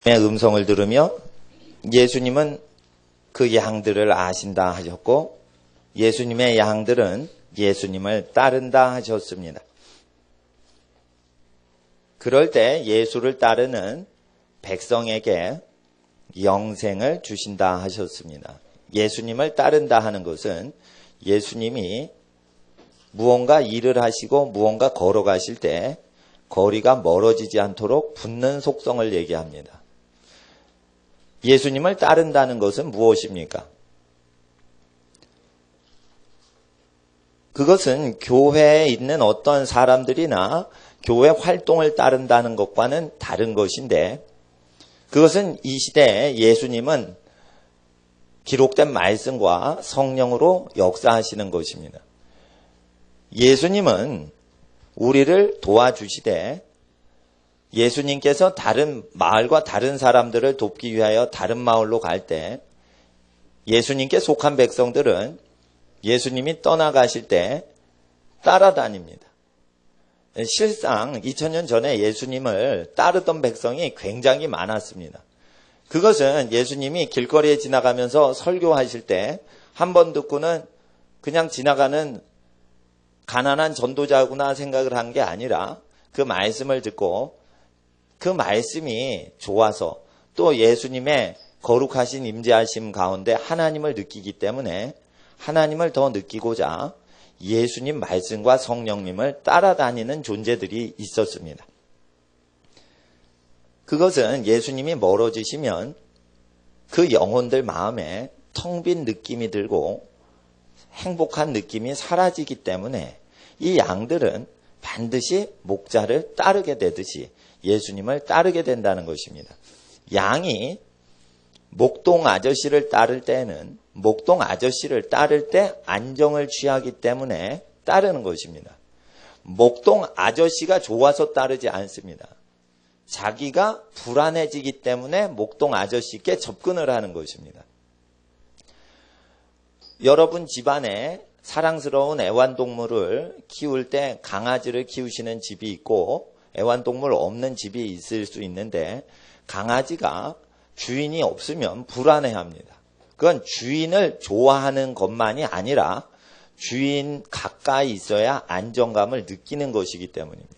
음성을 들으며 예수님은 그 양들을 아신다 하셨고 예수님의 양들은 예수님을 따른다 하셨습니다. 그럴 때 예수를 따르는 백성에게 영생을 주신다 하셨습니다. 예수님을 따른다 하는 것은 예수님이 무언가 일을 하시고 무언가 걸어가실 때 거리가 멀어지지 않도록 붙는 속성을 얘기합니다. 예수님을 따른다는 것은 무엇입니까? 그것은 교회에 있는 어떤 사람들이나 교회 활동을 따른다는 것과는 다른 것인데 그것은 이 시대에 예수님은 기록된 말씀과 성령으로 역사하시는 것입니다. 예수님은 우리를 도와주시되 예수님께서 다른 마을과 다른 사람들을 돕기 위하여 다른 마을로 갈 때 예수님께 속한 백성들은 예수님이 떠나가실 때 따라다닙니다. 실상 2000년 전에 예수님을 따르던 백성이 굉장히 많았습니다. 그것은 예수님이 길거리에 지나가면서 설교하실 때 한 번 듣고는 그냥 지나가는 가난한 전도자구나 생각을 한 게 아니라 그 말씀을 듣고 그 말씀이 좋아서 또 예수님의 거룩하신 임재하심 가운데 하나님을 느끼기 때문에 하나님을 더 느끼고자 예수님 말씀과 성령님을 따라다니는 존재들이 있었습니다. 그것은 예수님이 멀어지시면 그 영혼들 마음에 텅 빈 느낌이 들고 행복한 느낌이 사라지기 때문에 이 양들은 반드시 목자를 따르게 되듯이 예수님을 따르게 된다는 것입니다. 양이 목동 아저씨를 따를 때는 목동 아저씨를 따를 때 안정을 취하기 때문에 따르는 것입니다. 목동 아저씨가 좋아서 따르지 않습니다. 자기가 불안해지기 때문에 목동 아저씨께 접근을 하는 것입니다. 여러분 집안에 사랑스러운 애완동물을 키울 때 강아지를 키우시는 집이 있고 애완동물 없는 집이 있을 수 있는데 강아지가 주인이 없으면 불안해합니다. 그건 주인을 좋아하는 것만이 아니라 주인 가까이 있어야 안정감을 느끼는 것이기 때문입니다.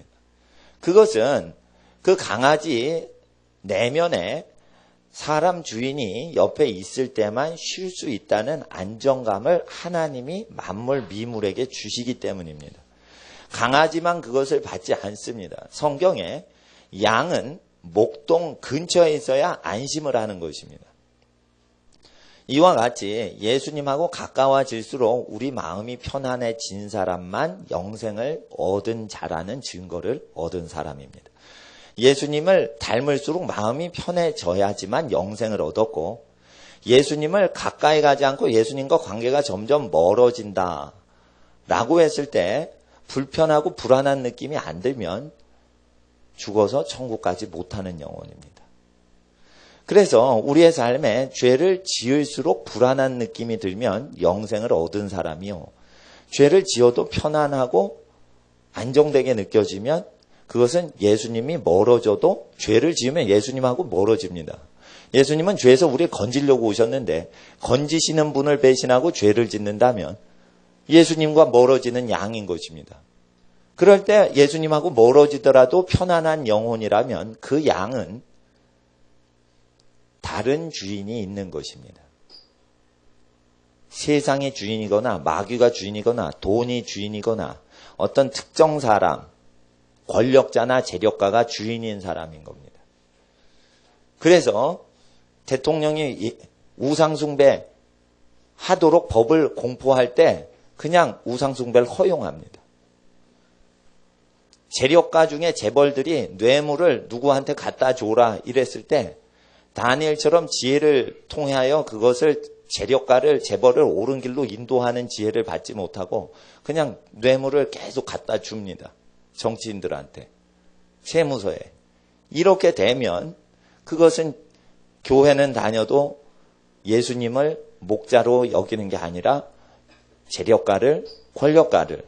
그것은 그 강아지 내면에 사람 주인이 옆에 있을 때만 쉴 수 있다는 안정감을 하나님이 만물 미물에게 주시기 때문입니다. 강아지만 그것을 받지 않습니다. 성경에 양은 목동 근처에 있어야 안심을 하는 것입니다. 이와 같이 예수님하고 가까워질수록 우리 마음이 편안해진 사람만 영생을 얻은 자라는 증거를 얻은 사람입니다. 예수님을 닮을수록 마음이 편해져야지만 영생을 얻었고 예수님을 가까이 가지 않고 예수님과 관계가 점점 멀어진다 라고 했을 때 불편하고 불안한 느낌이 안 들면 죽어서 천국 가지 못하는 영혼입니다. 그래서 우리의 삶에 죄를 지을수록 불안한 느낌이 들면 영생을 얻은 사람이요. 죄를 지어도 편안하고 안정되게 느껴지면 그것은 예수님이 멀어져도 죄를 지으면 예수님하고 멀어집니다. 예수님은 죄에서 우리를 건지려고 오셨는데 건지시는 분을 배신하고 죄를 짓는다면 예수님과 멀어지는 양인 것입니다. 그럴 때 예수님하고 멀어지더라도 편안한 영혼이라면 그 양은 다른 주인이 있는 것입니다. 세상의 주인이거나 마귀가 주인이거나 돈이 주인이거나 어떤 특정 사람, 권력자나 재력가가 주인인 사람인 겁니다. 그래서 대통령이 우상숭배 하도록 법을 공포할 때 그냥 우상숭배를 허용합니다. 재력가 중에 재벌들이 뇌물을 누구한테 갖다 줘라 이랬을 때 다니엘처럼 지혜를 통하여 그것을 재력가를 재벌을 옳은 길로 인도하는 지혜를 받지 못하고 그냥 뇌물을 계속 갖다 줍니다. 정치인들한테, 세무서에. 이렇게 되면 그것은 교회는 다녀도 예수님을 목자로 여기는 게 아니라 재력가를, 권력가를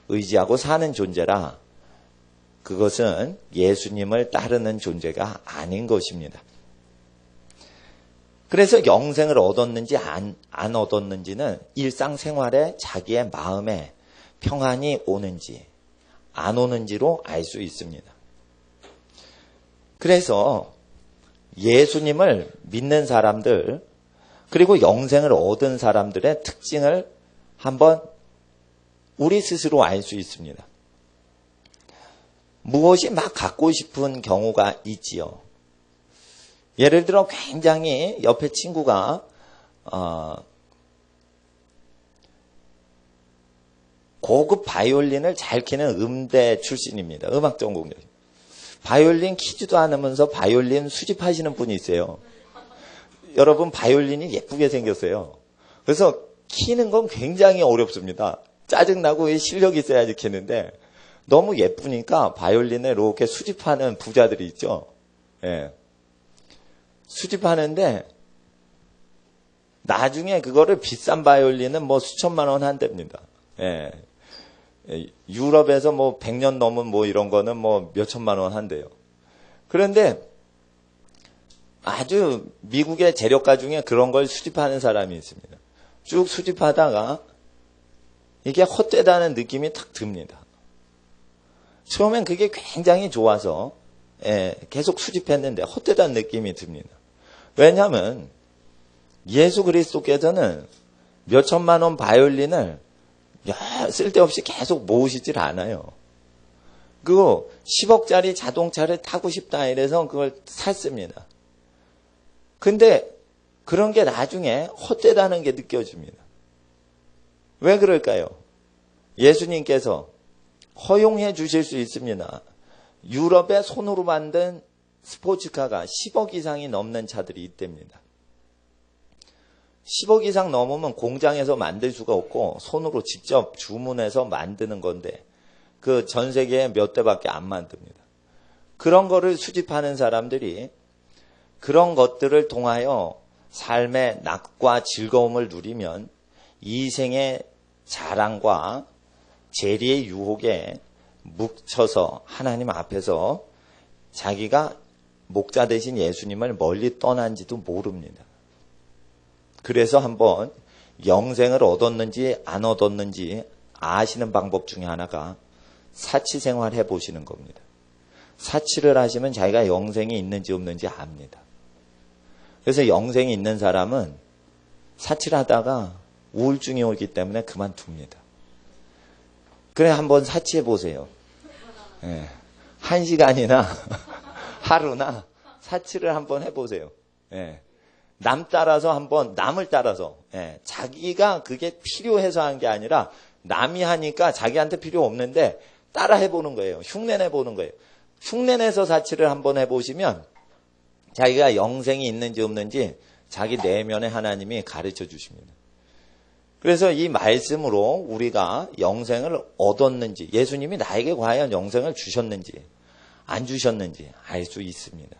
의지하고 사는 존재라 그것은 예수님을 따르는 존재가 아닌 것입니다. 그래서 영생을 얻었는지 안 얻었는지는 일상생활에 자기의 마음에 평안이 오는지 안 오는지로 알 수 있습니다. 그래서 예수님을 믿는 사람들 그리고 영생을 얻은 사람들의 특징을 한번 우리 스스로 알 수 있습니다. 무엇이 막 갖고 싶은 경우가 있지요. 예를 들어 굉장히 옆에 친구가 고급 바이올린을 잘 키는 음대 출신입니다. 음악 전공자. 바이올린 키지도 않으면서 바이올린 수집하시는 분이 있어요. 여러분 바이올린이 예쁘게 생겼어요. 그래서 키는 건 굉장히 어렵습니다. 짜증나고 실력이 있어야지 키는데 너무 예쁘니까 바이올린을 이렇게 수집하는 부자들이 있죠. 예. 수집하는데 나중에 그거를 비싼 바이올린은 뭐 수천만 원 한답니다. 예. 유럽에서 뭐 100년 넘은 뭐 이런 거는 뭐 몇천만 원 한대요. 그런데 아주 미국의 재력가 중에 그런 걸 수집하는 사람이 있습니다. 쭉 수집하다가 이게 헛되다는 느낌이 탁 듭니다. 처음엔 그게 굉장히 좋아서 계속 수집했는데 헛되다는 느낌이 듭니다. 왜냐하면 예수 그리스도께서는 몇천만 원 바이올린을 쓸데없이 계속 모으시질 않아요. 그거 10억짜리 자동차를 타고 싶다 이래서 그걸 샀습니다. 근데 그런 게 나중에 헛되다는 게 느껴집니다. 왜 그럴까요? 예수님께서 허용해 주실 수 있습니다. 유럽의 손으로 만든 스포츠카가 10억 이상이 넘는 차들이 있답니다. 10억 이상 넘으면 공장에서 만들 수가 없고 손으로 직접 주문해서 만드는 건데 그 전 세계에 몇 대밖에 안 만듭니다. 그런 거를 수집하는 사람들이 그런 것들을 통하여 삶의 낙과 즐거움을 누리면 이 생의 자랑과 재리의 유혹에 묵혀서 하나님 앞에서 자기가 목자 되신 예수님을 멀리 떠난지도 모릅니다. 그래서 한번 영생을 얻었는지 안 얻었는지 아시는 방법 중에 하나가 사치 생활 해보시는 겁니다. 사치를 하시면 자기가 영생이 있는지 없는지 압니다. 그래서 영생이 있는 사람은 사치를 하다가 우울증이 오기 때문에 그만둡니다. 그래 한번 사치해 보세요. 1시간이나 하루나 사치를 한번 해보세요. 남을 따라서 자기가 그게 필요해서 한 게 아니라 남이 하니까 자기한테 필요 없는데 따라 해보는 거예요. 흉내내보는 거예요. 흉내내서 사치를 한번 해보시면 자기가 영생이 있는지 없는지 자기 내면의 하나님이 가르쳐 주십니다. 그래서 이 말씀으로 우리가 영생을 얻었는지 예수님이 나에게 과연 영생을 주셨는지 안 주셨는지 알 수 있습니다.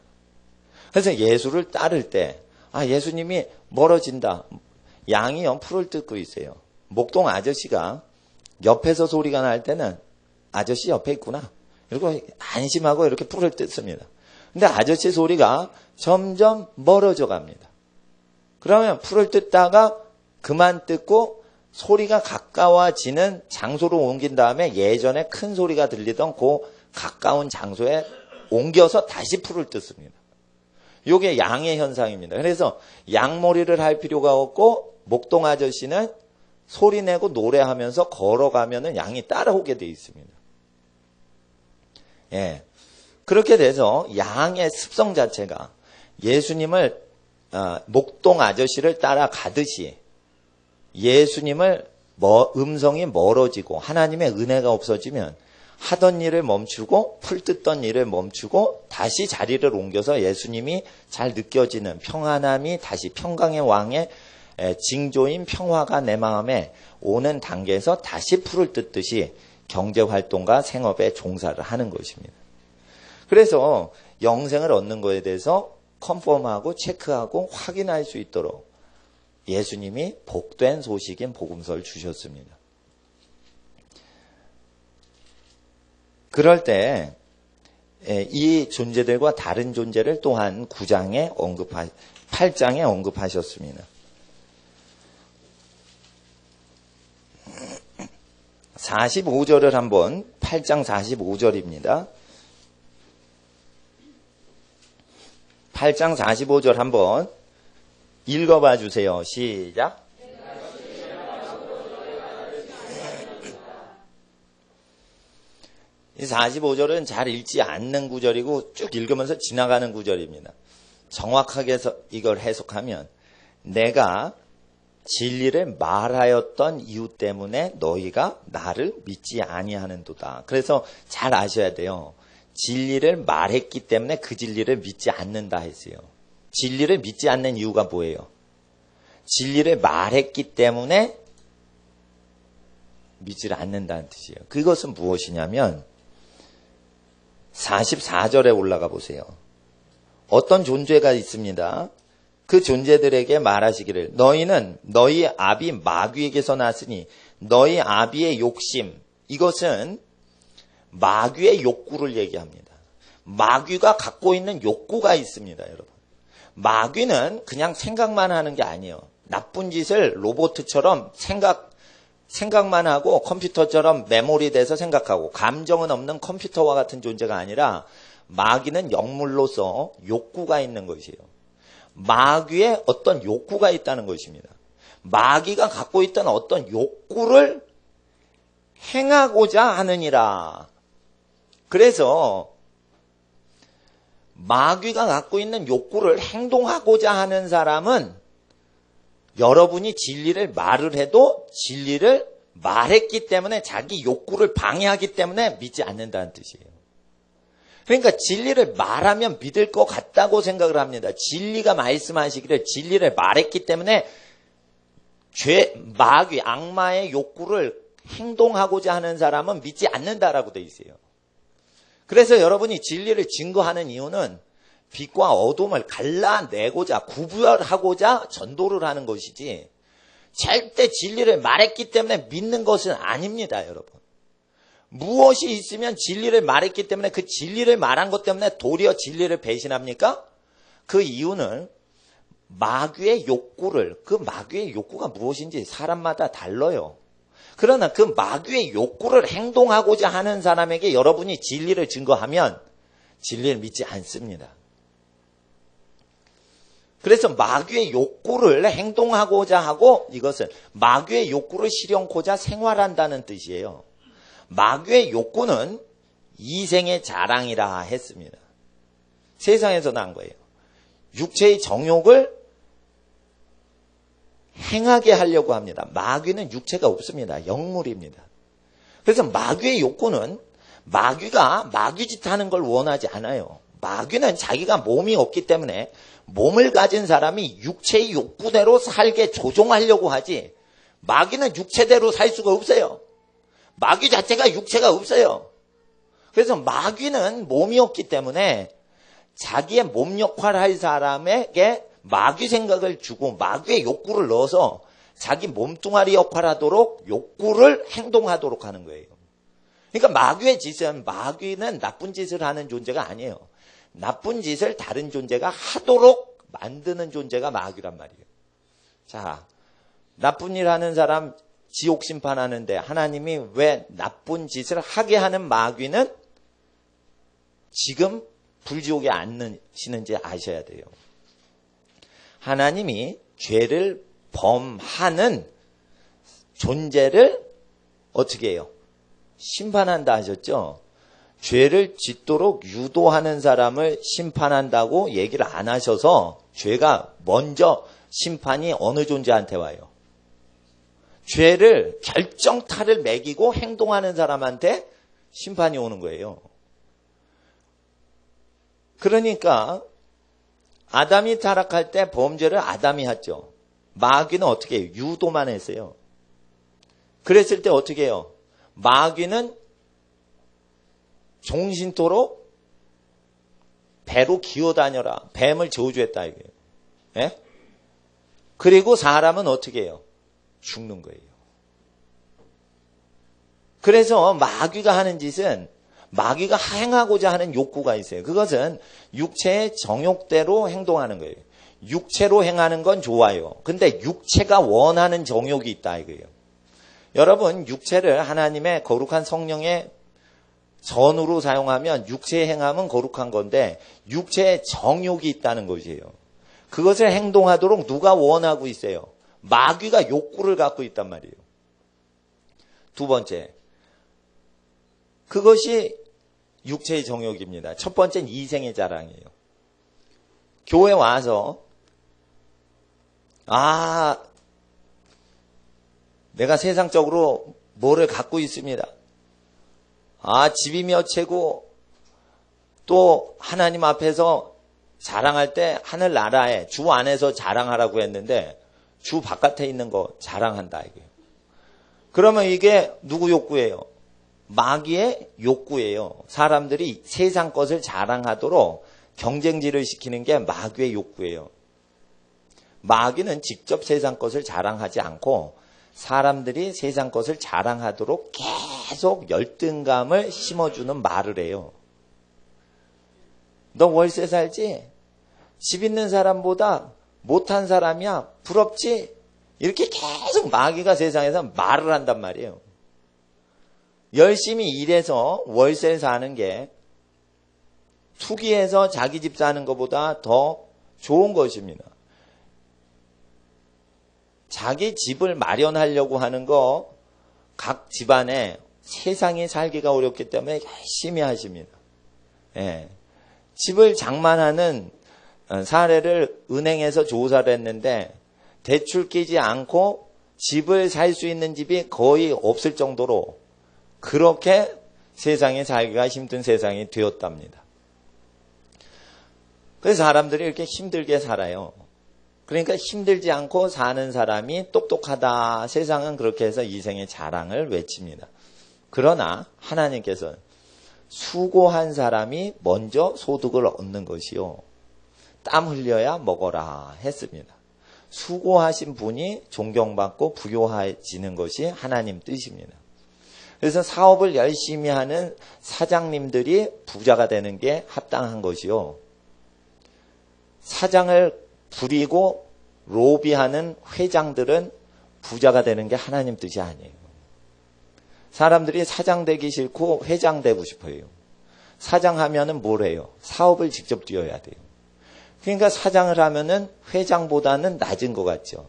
그래서 예수를 따를 때 예수님이 멀어진다. 양이요 풀을 뜯고 있어요. 목동 아저씨가 옆에서 소리가 날 때는 아저씨 옆에 있구나. 그리고 안심하고 이렇게 풀을 뜯습니다. 근데 아저씨 소리가 점점 멀어져 갑니다. 그러면 풀을 뜯다가 그만 뜯고 소리가 가까워지는 장소로 옮긴 다음에 예전에 큰 소리가 들리던 그 가까운 장소에 옮겨서 다시 풀을 뜯습니다. 이게 양의 현상입니다. 그래서 양머리를 할 필요가 없고 목동 아저씨는 소리내고 노래하면서 걸어가면은 양이 따라오게 돼 있습니다. 그렇게 돼서 양의 습성 자체가 예수님을 목동 아저씨를 따라가듯이 예수님을 음성이 멀어지고 하나님의 은혜가 없어지면 하던 일을 멈추고 풀 뜯던 일을 멈추고 다시 자리를 옮겨서 예수님이 잘 느껴지는 평안함이 다시 평강의 왕의 징조인 평화가 내 마음에 오는 단계에서 다시 풀을 뜯듯이 경제활동과 생업에 종사를 하는 것입니다. 그래서 영생을 얻는 것에 대해서 컨펌하고 체크하고 확인할 수 있도록 예수님이 복된 소식인 복음서를 주셨습니다. 그럴 때 이 존재들과 다른 존재를 또한 8장에 언급하셨습니다. 45절을 한번 8장 45절입니다. 8장 45절 한번 읽어봐 주세요. 시작. 이 45절은 잘 읽지 않는 구절이고 쭉 읽으면서 지나가는 구절입니다. 정확하게 이걸 해석하면 내가 진리를 말하였던 이유 때문에 너희가 나를 믿지 아니하는도다. 그래서 잘 아셔야 돼요. 진리를 말했기 때문에 그 진리를 믿지 않는다 했어요. 진리를 믿지 않는 이유가 뭐예요? 진리를 말했기 때문에 믿지를 않는다는 뜻이에요. 그것은 무엇이냐면 44절에 올라가 보세요. 어떤 존재가 있습니다. 그 존재들에게 말하시기를 너희는 너희 아비 마귀에게서 났으니 너희 아비의 욕심, 이것은 마귀의 욕구를 얘기합니다. 마귀가 갖고 있는 욕구가 있습니다, 여러분. 마귀는 그냥 생각만 하는 게 아니에요. 나쁜 짓을 로봇처럼 생각만 하고 컴퓨터처럼 메모리 돼서 생각하고 감정은 없는 컴퓨터와 같은 존재가 아니라 마귀는 영물로서 욕구가 있는 것이에요. 마귀의 어떤 욕구가 있다는 것입니다. 마귀가 갖고 있던 어떤 욕구를 행하고자 하느니라. 그래서 마귀가 갖고 있는 욕구를 행동하고자 하는 사람은 여러분이 진리를 말을 해도 진리를 말했기 때문에 자기 욕구를 방해하기 때문에 믿지 않는다는 뜻이에요. 그러니까 진리를 말하면 믿을 것 같다고 생각을 합니다. 진리가 말씀하시기를 진리를 말했기 때문에 마귀, 악마의 욕구를 행동하고자 하는 사람은 믿지 않는다라고 되어 있어요. 그래서 여러분이 진리를 증거하는 이유는 빛과 어둠을 갈라내고자, 구별하고자 전도를 하는 것이지 절대 진리를 말했기 때문에 믿는 것은 아닙니다, 여러분. 무엇이 있으면 진리를 말했기 때문에 그 진리를 말한 것 때문에 도리어 진리를 배신합니까? 그 이유는 마귀의 욕구를, 그 마귀의 욕구가 무엇인지 사람마다 달라요. 그러나 그 마귀의 욕구를 행동하고자 하는 사람에게 여러분이 진리를 증거하면 진리를 믿지 않습니다. 그래서 마귀의 욕구를 행동하고자 하고 이것은 마귀의 욕구를 실현코자 생활한다는 뜻이에요. 마귀의 욕구는 이생의 자랑이라 했습니다. 세상에서 난 거예요. 육체의 정욕을 행하게 하려고 합니다. 마귀는 육체가 없습니다. 영물입니다. 그래서 마귀의 욕구는 마귀가 마귀짓 하는 걸 원하지 않아요. 마귀는 자기가 몸이 없기 때문에 몸을 가진 사람이 육체의 욕구대로 살게 조종하려고 하지 마귀는 육체대로 살 수가 없어요. 마귀 자체가 육체가 없어요. 그래서 마귀는 몸이 없기 때문에 자기의 몸 역할을 할 사람에게 마귀 생각을 주고 마귀의 욕구를 넣어서 자기 몸뚱아리 역할을 하도록 욕구를 행동하도록 하는 거예요. 그러니까 마귀의 짓은 마귀는 나쁜 짓을 하는 존재가 아니에요. 나쁜 짓을 다른 존재가 하도록 만드는 존재가 마귀란 말이에요. 자, 나쁜 일 하는 사람 지옥 심판하는데 하나님이 왜 나쁜 짓을 하게 하는 마귀는 지금 불지옥에 앉으시는지 아셔야 돼요. 하나님이 죄를 범하는 존재를 어떻게 해요? 심판한다 하셨죠? 죄를 짓도록 유도하는 사람을 심판한다고 얘기를 안 하셔서 죄가 먼저 심판이 어느 존재한테 와요? 죄를 결정타를 매기고 행동하는 사람한테 심판이 오는 거예요. 그러니까 아담이 타락할 때 범죄를 아담이 했죠. 마귀는 어떻게 해요? 유도만 했어요. 그랬을 때 어떻게 해요? 마귀는 종신토록 배로 기어다녀라. 뱀을 저주했다 이거예요. 예? 그리고 사람은 어떻게 해요? 죽는 거예요. 그래서 마귀가 하는 짓은 마귀가 행하고자 하는 욕구가 있어요. 그것은 육체의 정욕대로 행동하는 거예요. 육체로 행하는 건 좋아요. 근데 육체가 원하는 정욕이 있다 이거예요. 여러분, 육체를 하나님의 거룩한 성령의 전으로 사용하면 육체의 행함은 거룩한 건데 육체의 정욕이 있다는 것이에요. 그것을 행동하도록 누가 원하고 있어요? 마귀가 욕구를 갖고 있단 말이에요. 두 번째, 그것이 육체의 정욕입니다. 첫 번째는 이생의 자랑이에요. 교회 와서 내가 세상적으로 뭐를 갖고 있습니다. 집이 몇 채고 또 하나님 앞에서 자랑할 때 하늘나라에 주 안에서 자랑하라고 했는데 주 바깥에 있는 거 자랑한다 이게요. 그러면 이게 누구 욕구예요? 마귀의 욕구예요. 사람들이 세상 것을 자랑하도록 경쟁질을 시키는 게 마귀의 욕구예요. 마귀는 직접 세상 것을 자랑하지 않고 사람들이 세상 것을 자랑하도록 계속 열등감을 심어주는 말을 해요. 너 월세 살지? 집 있는 사람보다 못한 사람이야? 부럽지? 이렇게 계속 마귀가 세상에서 말을 한단 말이에요. 열심히 일해서 월세 사는 게 투기해서 자기 집 사는 것보다 더 좋은 것입니다. 자기 집을 마련하려고 하는 거 각 집안에 세상에 살기가 어렵기 때문에 열심히 하십니다. 예. 집을 장만하는 사례를 은행에서 조사를 했는데 대출 끼지 않고 집을 살 수 있는 집이 거의 없을 정도로 그렇게 세상에 살기가 힘든 세상이 되었답니다. 그래서 사람들이 이렇게 힘들게 살아요. 그러니까 힘들지 않고 사는 사람이 똑똑하다. 세상은 그렇게 해서 이생의 자랑을 외칩니다. 그러나 하나님께서는 수고한 사람이 먼저 소득을 얻는 것이요. 땀 흘려야 먹어라 했습니다. 수고하신 분이 존경받고 부요해지는 것이 하나님 뜻입니다. 그래서 사업을 열심히 하는 사장님들이 부자가 되는 게 합당한 것이요. 사장을 부리고 로비하는 회장들은 부자가 되는 게 하나님 뜻이 아니에요. 사람들이 사장 되기 싫고 회장 되고 싶어요. 사장 하면은 뭘 해요? 사업을 직접 뛰어야 돼요. 그러니까 사장을 하면은 회장보다는 낮은 것 같죠.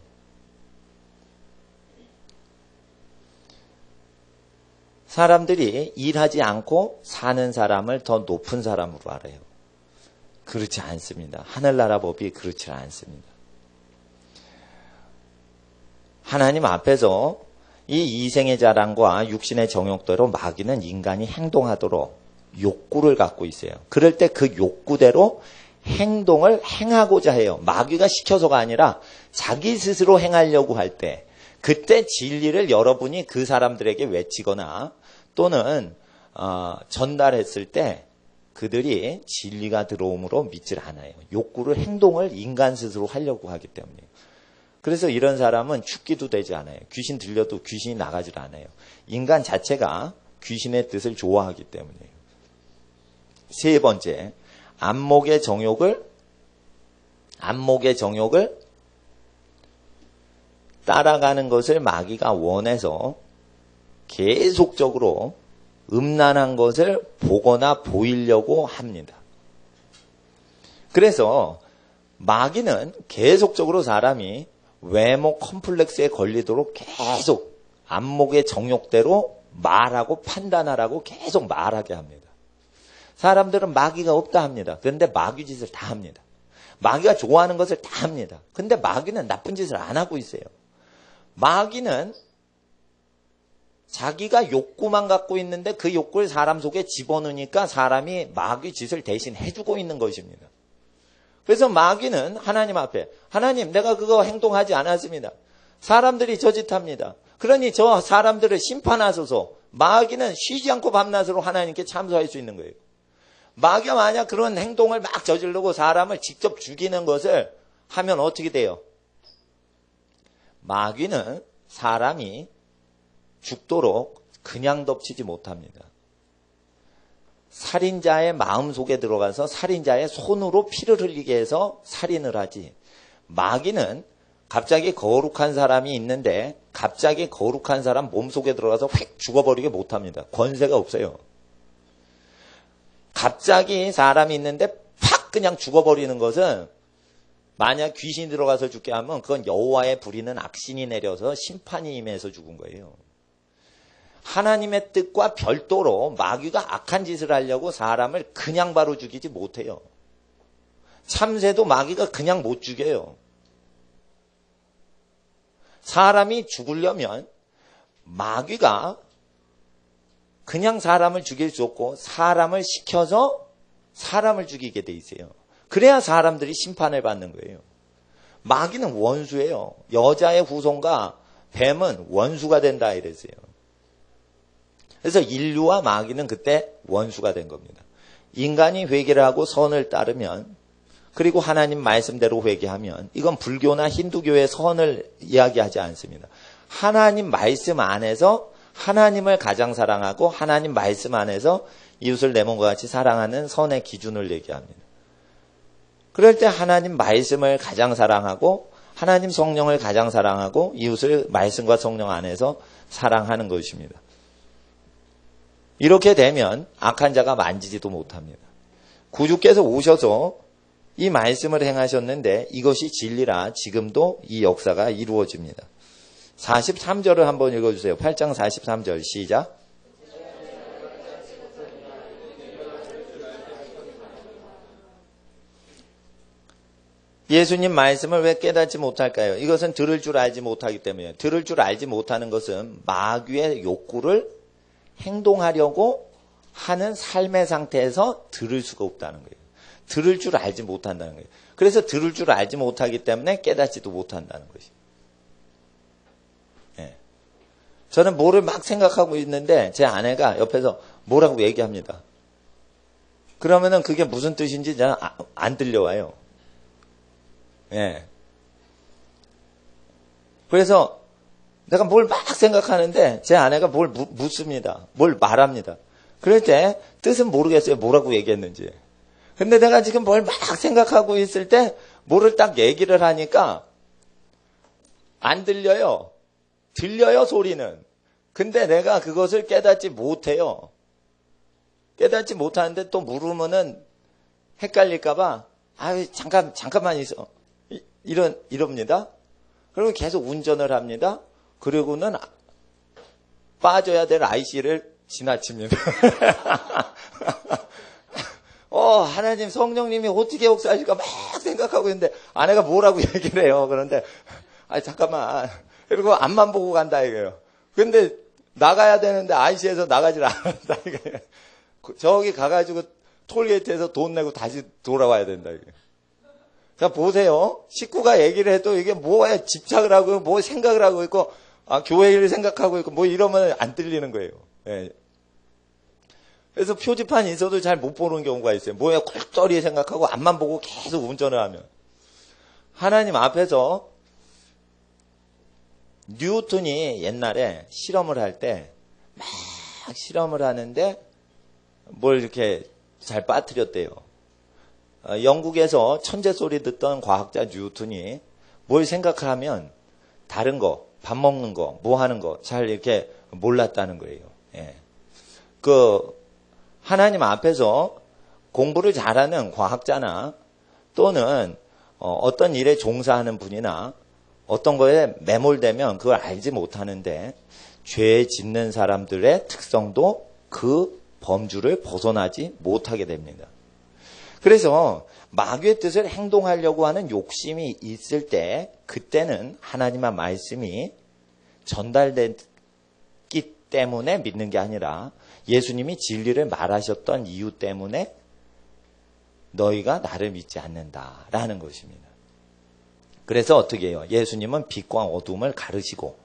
사람들이 일하지 않고 사는 사람을 더 높은 사람으로 알아요. 그렇지 않습니다. 하늘나라 법이 그렇지 않습니다. 하나님 앞에서 이 이생의 자랑과 육신의 정욕대로 마귀는 인간이 행동하도록 욕구를 갖고 있어요. 그럴 때 그 욕구대로 행동을 행하고자 해요. 마귀가 시켜서가 아니라 자기 스스로 행하려고 할 때 그때 진리를 여러분이 그 사람들에게 외치거나 또는 전달했을 때 그들이 진리가 들어옴으로 믿질 않아요. 욕구를 행동을 인간 스스로 하려고 하기 때문에. 그래서 이런 사람은 죽기도 되지 않아요. 귀신 들려도 귀신이 나가질 않아요. 인간 자체가 귀신의 뜻을 좋아하기 때문이에요. 세 번째, 안목의 정욕을 따라가는 것을 마귀가 원해서 계속적으로 음란한 것을 보거나 보이려고 합니다. 그래서 마귀는 계속적으로 사람이 외모 컴플렉스에 걸리도록 계속 안목의 정욕대로 말하고 판단하라고 계속 말하게 합니다. 사람들은 마귀가 없다 합니다. 그런데 마귀 짓을 다 합니다. 마귀가 좋아하는 것을 다 합니다. 근데 마귀는 나쁜 짓을 안 하고 있어요. 마귀는 자기가 욕구만 갖고 있는데 그 욕구를 사람 속에 집어넣으니까 사람이 마귀 짓을 대신 해주고 있는 것입니다. 그래서 마귀는 하나님 앞에 하나님 내가 그거 행동하지 않았습니다. 사람들이 저짓합니다. 그러니 저 사람들을 심판하소서. 마귀는 쉬지 않고 밤낮으로 하나님께 참소할 수 있는 거예요. 마귀가 만약 그런 행동을 막 저지르고 사람을 직접 죽이는 것을 하면 어떻게 돼요? 마귀는 사람이 죽도록 그냥 덮치지 못합니다. 살인자의 마음속에 들어가서 살인자의 손으로 피를 흘리게 해서 살인을 하지. 마귀는 갑자기 거룩한 사람이 있는데 갑자기 거룩한 사람 몸속에 들어가서 휙 죽어버리게 못합니다. 권세가 없어요. 갑자기 사람이 있는데 팍 그냥 죽어버리는 것은 만약 귀신이 들어가서 죽게 하면 그건 여호와의 부리는 악신이 내려서 심판이 임해서 죽은 거예요. 하나님의 뜻과 별도로 마귀가 악한 짓을 하려고 사람을 그냥 바로 죽이지 못해요. 참새도 마귀가 그냥 못 죽여요. 사람이 죽으려면 마귀가 그냥 사람을 죽일 수 없고 사람을 시켜서 사람을 죽이게 돼 있어요. 그래야 사람들이 심판을 받는 거예요. 마귀는 원수예요. 여자의 후손과 뱀은 원수가 된다 이랬어요. 그래서 인류와 마귀는 그때 원수가 된 겁니다. 인간이 회개를 하고 선을 따르면 그리고 하나님 말씀대로 회개하면 이건 불교나 힌두교의 선을 이야기하지 않습니다. 하나님 말씀 안에서 하나님을 가장 사랑하고 하나님 말씀 안에서 이웃을 내 몸과 같이 사랑하는 선의 기준을 얘기합니다. 그럴 때 하나님 말씀을 가장 사랑하고 하나님 성령을 가장 사랑하고 이웃을 말씀과 성령 안에서 사랑하는 것입니다. 이렇게 되면 악한 자가 만지지도 못합니다. 구주께서 오셔서 이 말씀을 행하셨는데 이것이 진리라 지금도 이 역사가 이루어집니다. 43절을 한번 읽어주세요. 8장 43절 시작. 예수님 말씀을 왜 깨닫지 못할까요? 이것은 들을 줄 알지 못하기 때문이에요. 들을 줄 알지 못하는 것은 마귀의 욕구를 행동하려고 하는 삶의 상태에서 들을 수가 없다는 거예요. 들을 줄 알지 못한다는 거예요. 그래서 들을 줄 알지 못하기 때문에 깨닫지도 못한다는 것이에요. 예. 저는 뭐를 막 생각하고 있는데 제 아내가 옆에서 뭐라고 얘기합니다. 그러면은 그게 무슨 뜻인지 저는 안 들려와요. 예. 그래서 내가 뭘 막 생각하는데 제 아내가 뭘 묻습니다. 뭘 말합니다. 그럴 때 뜻은 모르겠어요. 뭐라고 얘기했는지. 근데 내가 지금 뭘 막 생각하고 있을 때 뭐를 딱 얘기를 하니까 안 들려요. 들려요, 소리는. 근데 내가 그것을 깨닫지 못해요. 깨닫지 못하는데 또 물으면은 헷갈릴까봐, 아유, 잠깐만 있어. 이럽니다. 그리고 계속 운전을 합니다. 그리고는 빠져야 될 IC를 지나칩니다. 하나님 성령님이 어떻게 역사하실까 막 생각하고 있는데 아내가 뭐라고 얘기를 해요. 그런데 잠깐만. 그리고 앞만 보고 간다 이거예요. 근데 나가야 되는데 IC에서 나가질 않는다 이거예요. 저기 가가지고 톨게이트에서 돈 내고 다시 돌아와야 된다 이거예요. 자 보세요. 식구가 얘기를 해도 이게 뭐에 집착을 하고 뭐 생각을 하고 있고 교회 일을 생각하고 있고 뭐 이러면 안 들리는 거예요. 예. 그래서 표지판이 있어도 잘 못 보는 경우가 있어요. 뭐에 꿀떨이 생각하고 앞만 보고 계속 운전을 하면. 하나님 앞에서 뉴턴이 옛날에 실험을 할 때 막 실험을 하는데 뭘 이렇게 잘 빠뜨렸대요. 영국에서 천재 소리 듣던 과학자 뉴턴이 뭘 생각하면 다른 거, 밥 먹는 거, 뭐 하는 거 잘 이렇게 몰랐다는 거예요. 예. 하나님 앞에서 공부를 잘하는 과학자나 또는 어떤 일에 종사하는 분이나 어떤 거에 매몰되면 그걸 알지 못하는데 죄 짓는 사람들의 특성도 그 범주를 벗어나지 못하게 됩니다. 그래서 마귀의 뜻을 행동하려고 하는 욕심이 있을 때 그때는 하나님의 말씀이 전달됐기 때문에 믿는 게 아니라 예수님이 진리를 말하셨던 이유 때문에 너희가 나를 믿지 않는다라는 것입니다. 그래서 어떻게 해요? 예수님은 빛과 어둠을 가르시고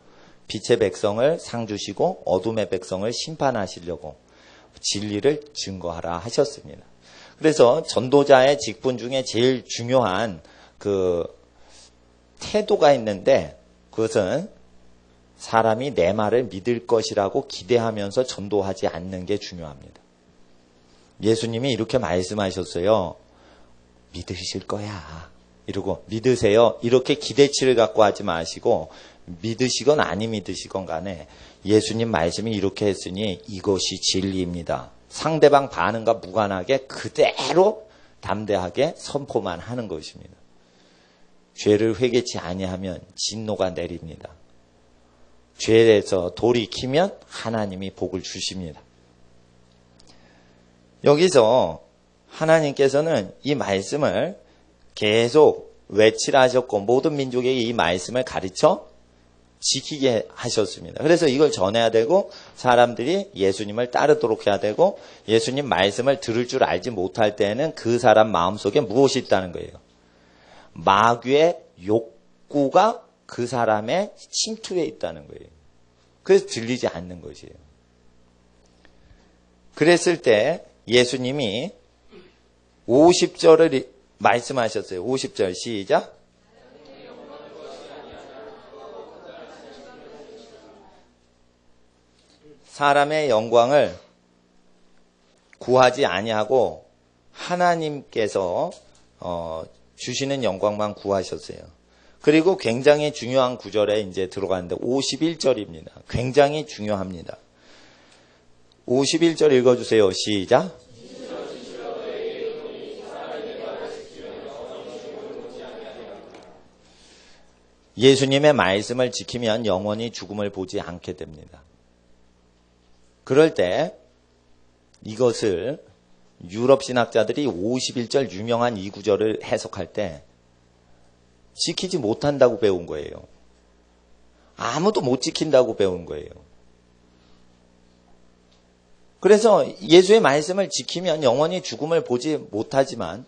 빛의 백성을 상 주시고 어둠의 백성을 심판하시려고 진리를 증거하라 하셨습니다. 그래서 전도자의 직분 중에 제일 중요한 태도가 있는데 그것은 사람이 내 말을 믿을 것이라고 기대하면서 전도하지 않는 게 중요합니다. 예수님이 이렇게 말씀하셨어요. 믿으실 거야. 이러고 믿으세요. 이렇게 기대치를 갖고 하지 마시고 믿으시건 아니 믿으시건 간에 예수님 말씀이 이렇게 했으니 이것이 진리입니다. 상대방 반응과 무관하게 그대로 담대하게 선포만 하는 것입니다. 죄를 회개치 아니하면 진노가 내립니다. 죄에서 돌이키면 하나님이 복을 주십니다. 여기서 하나님께서는 이 말씀을 계속 외치라 하셨고 모든 민족에게 이 말씀을 가르쳐 지키게 하셨습니다. 그래서 이걸 전해야 되고 사람들이 예수님을 따르도록 해야 되고 예수님 말씀을 들을 줄 알지 못할 때에는 그 사람 마음속에 무엇이 있다는 거예요. 마귀의 욕구가 그 사람의 침투해 있다는 거예요. 그래서 들리지 않는 것이에요. 그랬을 때 예수님이 50절을 말씀하셨어요. 50절 시작. 사람의 영광을 구하지 아니하고 하나님께서 주시는 영광만 구하셨어요. 그리고 굉장히 중요한 구절에 이제 들어가는데 51절입니다. 굉장히 중요합니다. 51절 읽어주세요. 시작. 예수님의 말씀을 지키면 영원히 죽음을 보지 않게 됩니다. 그럴 때 이것을 유럽 신학자들이 51절 유명한 이 구절을 해석할 때 지키지 못한다고 배운 거예요. 아무도 못 지킨다고 배운 거예요. 그래서 예수의 말씀을 지키면 영원히 죽음을 보지 못하지만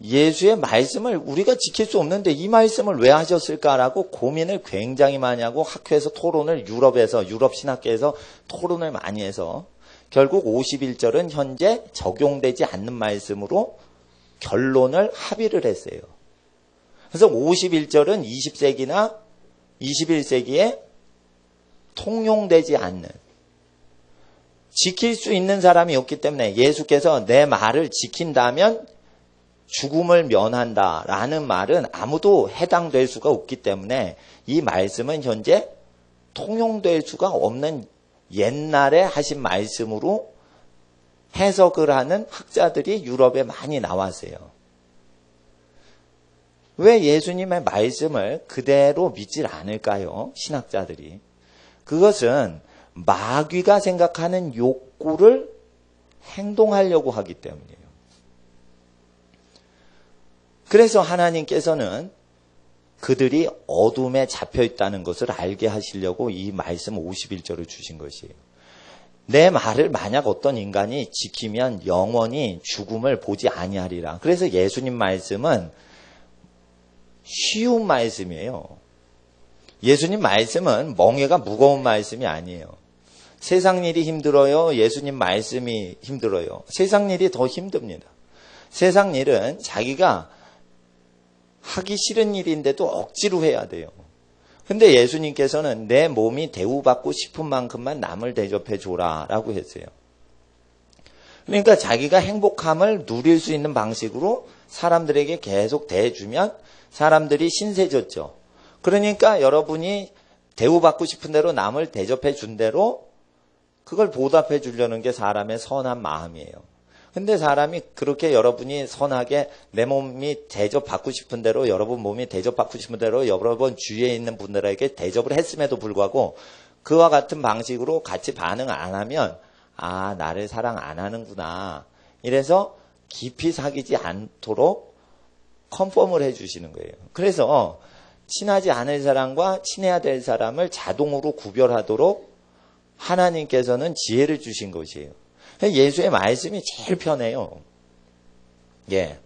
예수의 말씀을 우리가 지킬 수 없는데 이 말씀을 왜 하셨을까라고 고민을 굉장히 많이 하고 학교에서 토론을 유럽 신학계에서 토론을 많이 해서 결국 51절은 현재 적용되지 않는 말씀으로 결론을 합의를 했어요. 그래서 51절은 20세기나 21세기에 통용되지 않는 지킬 수 있는 사람이 없기 때문에 예수께서 내 말을 지킨다면 죽음을 면한다라는 말은 아무도 해당될 수가 없기 때문에 이 말씀은 현재 통용될 수가 없는 옛날에 하신 말씀으로 해석을 하는 학자들이 유럽에 많이 나왔어요. 왜 예수님의 말씀을 그대로 믿질 않을까요? 신학자들이. 그것은 마귀가 생각하는 욕구를 행동하려고 하기 때문이에요. 그래서 하나님께서는 그들이 어둠에 잡혀 있다는 것을 알게 하시려고 이 말씀 51절을 주신 것이에요. 내 말을 만약 어떤 인간이 지키면 영원히 죽음을 보지 아니하리라. 그래서 예수님 말씀은 쉬운 말씀이에요. 예수님 말씀은 멍에가 무거운 말씀이 아니에요. 세상 일이 힘들어요. 예수님 말씀이 힘들어요. 세상 일이 더 힘듭니다. 세상 일은 자기가 하기 싫은 일인데도 억지로 해야 돼요. 근데 예수님께서는 내 몸이 대우받고 싶은 만큼만 남을 대접해 줘라 라고 했어요. 그러니까 자기가 행복함을 누릴 수 있는 방식으로 사람들에게 계속 대해주면 사람들이 신세졌죠. 그러니까 여러분이 대우받고 싶은 대로 남을 대접해 준 대로 그걸 보답해 주려는 게 사람의 선한 마음이에요. 근데 사람이 그렇게 여러분이 선하게 내 몸이 대접받고 싶은 대로 여러분 몸이 대접받고 싶은 대로 여러분 주위에 있는 분들에게 대접을 했음에도 불구하고 그와 같은 방식으로 같이 반응 안 하면 아 나를 사랑 안 하는구나. 이래서 깊이 사귀지 않도록 컨펌을 해주시는 거예요. 그래서 친하지 않을 사람과 친해야 될 사람을 자동으로 구별하도록 하나님께서는 지혜를 주신 것이에요. 예수의 말씀이 제일 편해요. 예.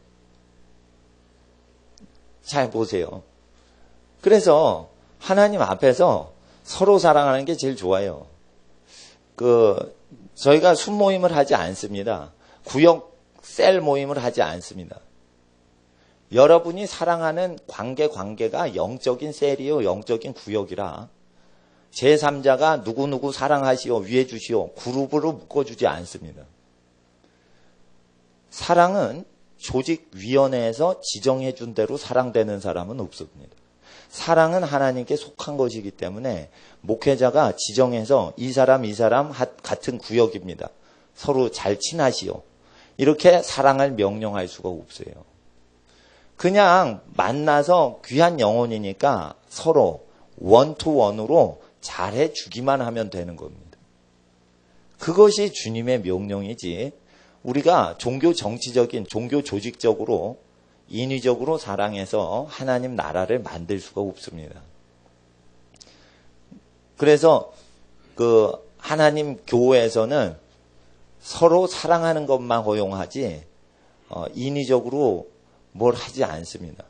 잘 보세요. 그래서 하나님 앞에서 서로 사랑하는 게 제일 좋아요. 저희가 순모임을 하지 않습니다. 구역 셀 모임을 하지 않습니다. 여러분이 사랑하는 관계가 영적인 셀이요, 영적인 구역이라 제3자가 누구누구 사랑하시오, 위해 주시오, 그룹으로 묶어주지 않습니다. 사랑은 조직위원회에서 지정해 준 대로 사랑되는 사람은 없습니다. 사랑은 하나님께 속한 것이기 때문에 목회자가 지정해서 이 사람 같은 구역입니다. 서로 잘 친하시오. 이렇게 사랑을 명령할 수가 없어요. 그냥 만나서 귀한 영혼이니까 서로 원투원으로 잘해 주기만 하면 되는 겁니다. 그것이 주님의 명령이지 우리가 종교 정치적인, 종교 조직적으로 인위적으로 사랑해서 하나님 나라를 만들 수가 없습니다. 그래서 그 하나님 교회에서는 서로 사랑하는 것만 허용하지 인위적으로 뭘 하지 않습니다.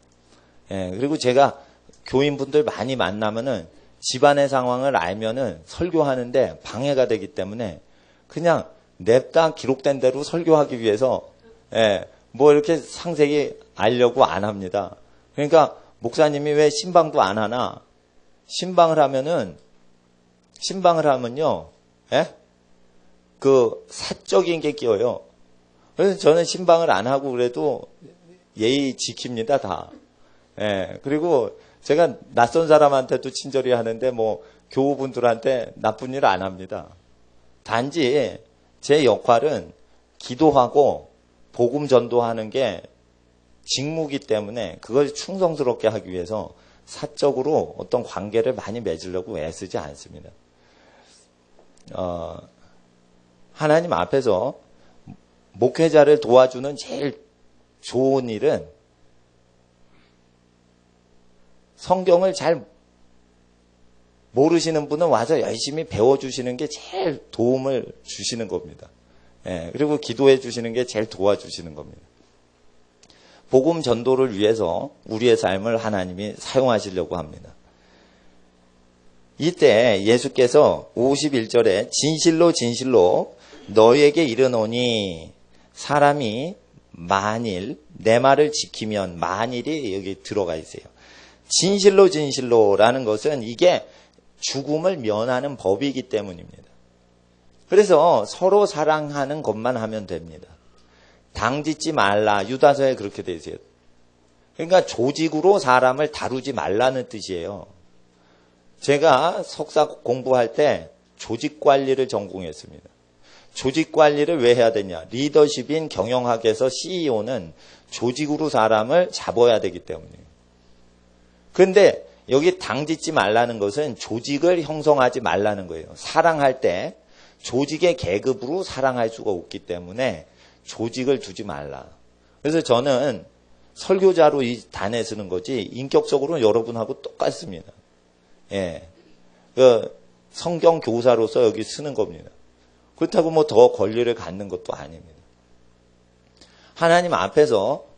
예, 그리고 제가 교인분들 많이 만나면은 집안의 상황을 알면은 설교하는데 방해가 되기 때문에 그냥 냅다 기록된 대로 설교하기 위해서 뭐 이렇게 상세히 알려고 안 합니다. 그러니까 목사님이 왜 신방도 안 하나? 신방을 하면요, 그 사적인 게 끼어요. 그래서 저는 신방을 안 하고 그래도 예의 지킵니다, 다. 그리고 제가 낯선 사람한테도 친절히 하는데 뭐 교우분들한테 나쁜 일 안 합니다. 단지 제 역할은 기도하고 복음 전도하는 게 직무이기 때문에 그걸 충성스럽게 하기 위해서 사적으로 어떤 관계를 많이 맺으려고 애쓰지 않습니다. 하나님 앞에서 목회자를 도와주는 제일 좋은 일은 성경을 잘 모르시는 분은 와서 열심히 배워주시는 게 제일 도움을 주시는 겁니다. 그리고 기도해 주시는 게 제일 도와주시는 겁니다. 복음 전도를 위해서 우리의 삶을 하나님이 사용하시려고 합니다. 이때 예수께서 51절에 진실로 진실로 너희에게 이르노니 사람이 만일 내 말을 지키면 만일이 여기 들어가 있어요. 진실로 진실로라는 것은 이게 죽음을 면하는 법이기 때문입니다. 그래서 서로 사랑하는 것만 하면 됩니다. 당짓지 말라. 유다서에 그렇게 되어 있어요. 그러니까 조직으로 사람을 다루지 말라는 뜻이에요. 제가 석사 공부할 때 조직관리를 전공했습니다. 조직관리를 왜 해야 되냐. 리더십인 경영학에서 CEO는 조직으로 사람을 잡아야 되기 때문이에요. 그런데 여기 당짓지 말라는 것은 조직을 형성하지 말라는 거예요. 사랑할 때 조직의 계급으로 사랑할 수가 없기 때문에 조직을 두지 말라. 그래서 저는 설교자로 이 단에 쓰는 거지 인격적으로 여러분하고 똑같습니다. 그 성경 교사로서 여기 쓰는 겁니다. 그렇다고 뭐 더 권리를 갖는 것도 아닙니다. 하나님 앞에서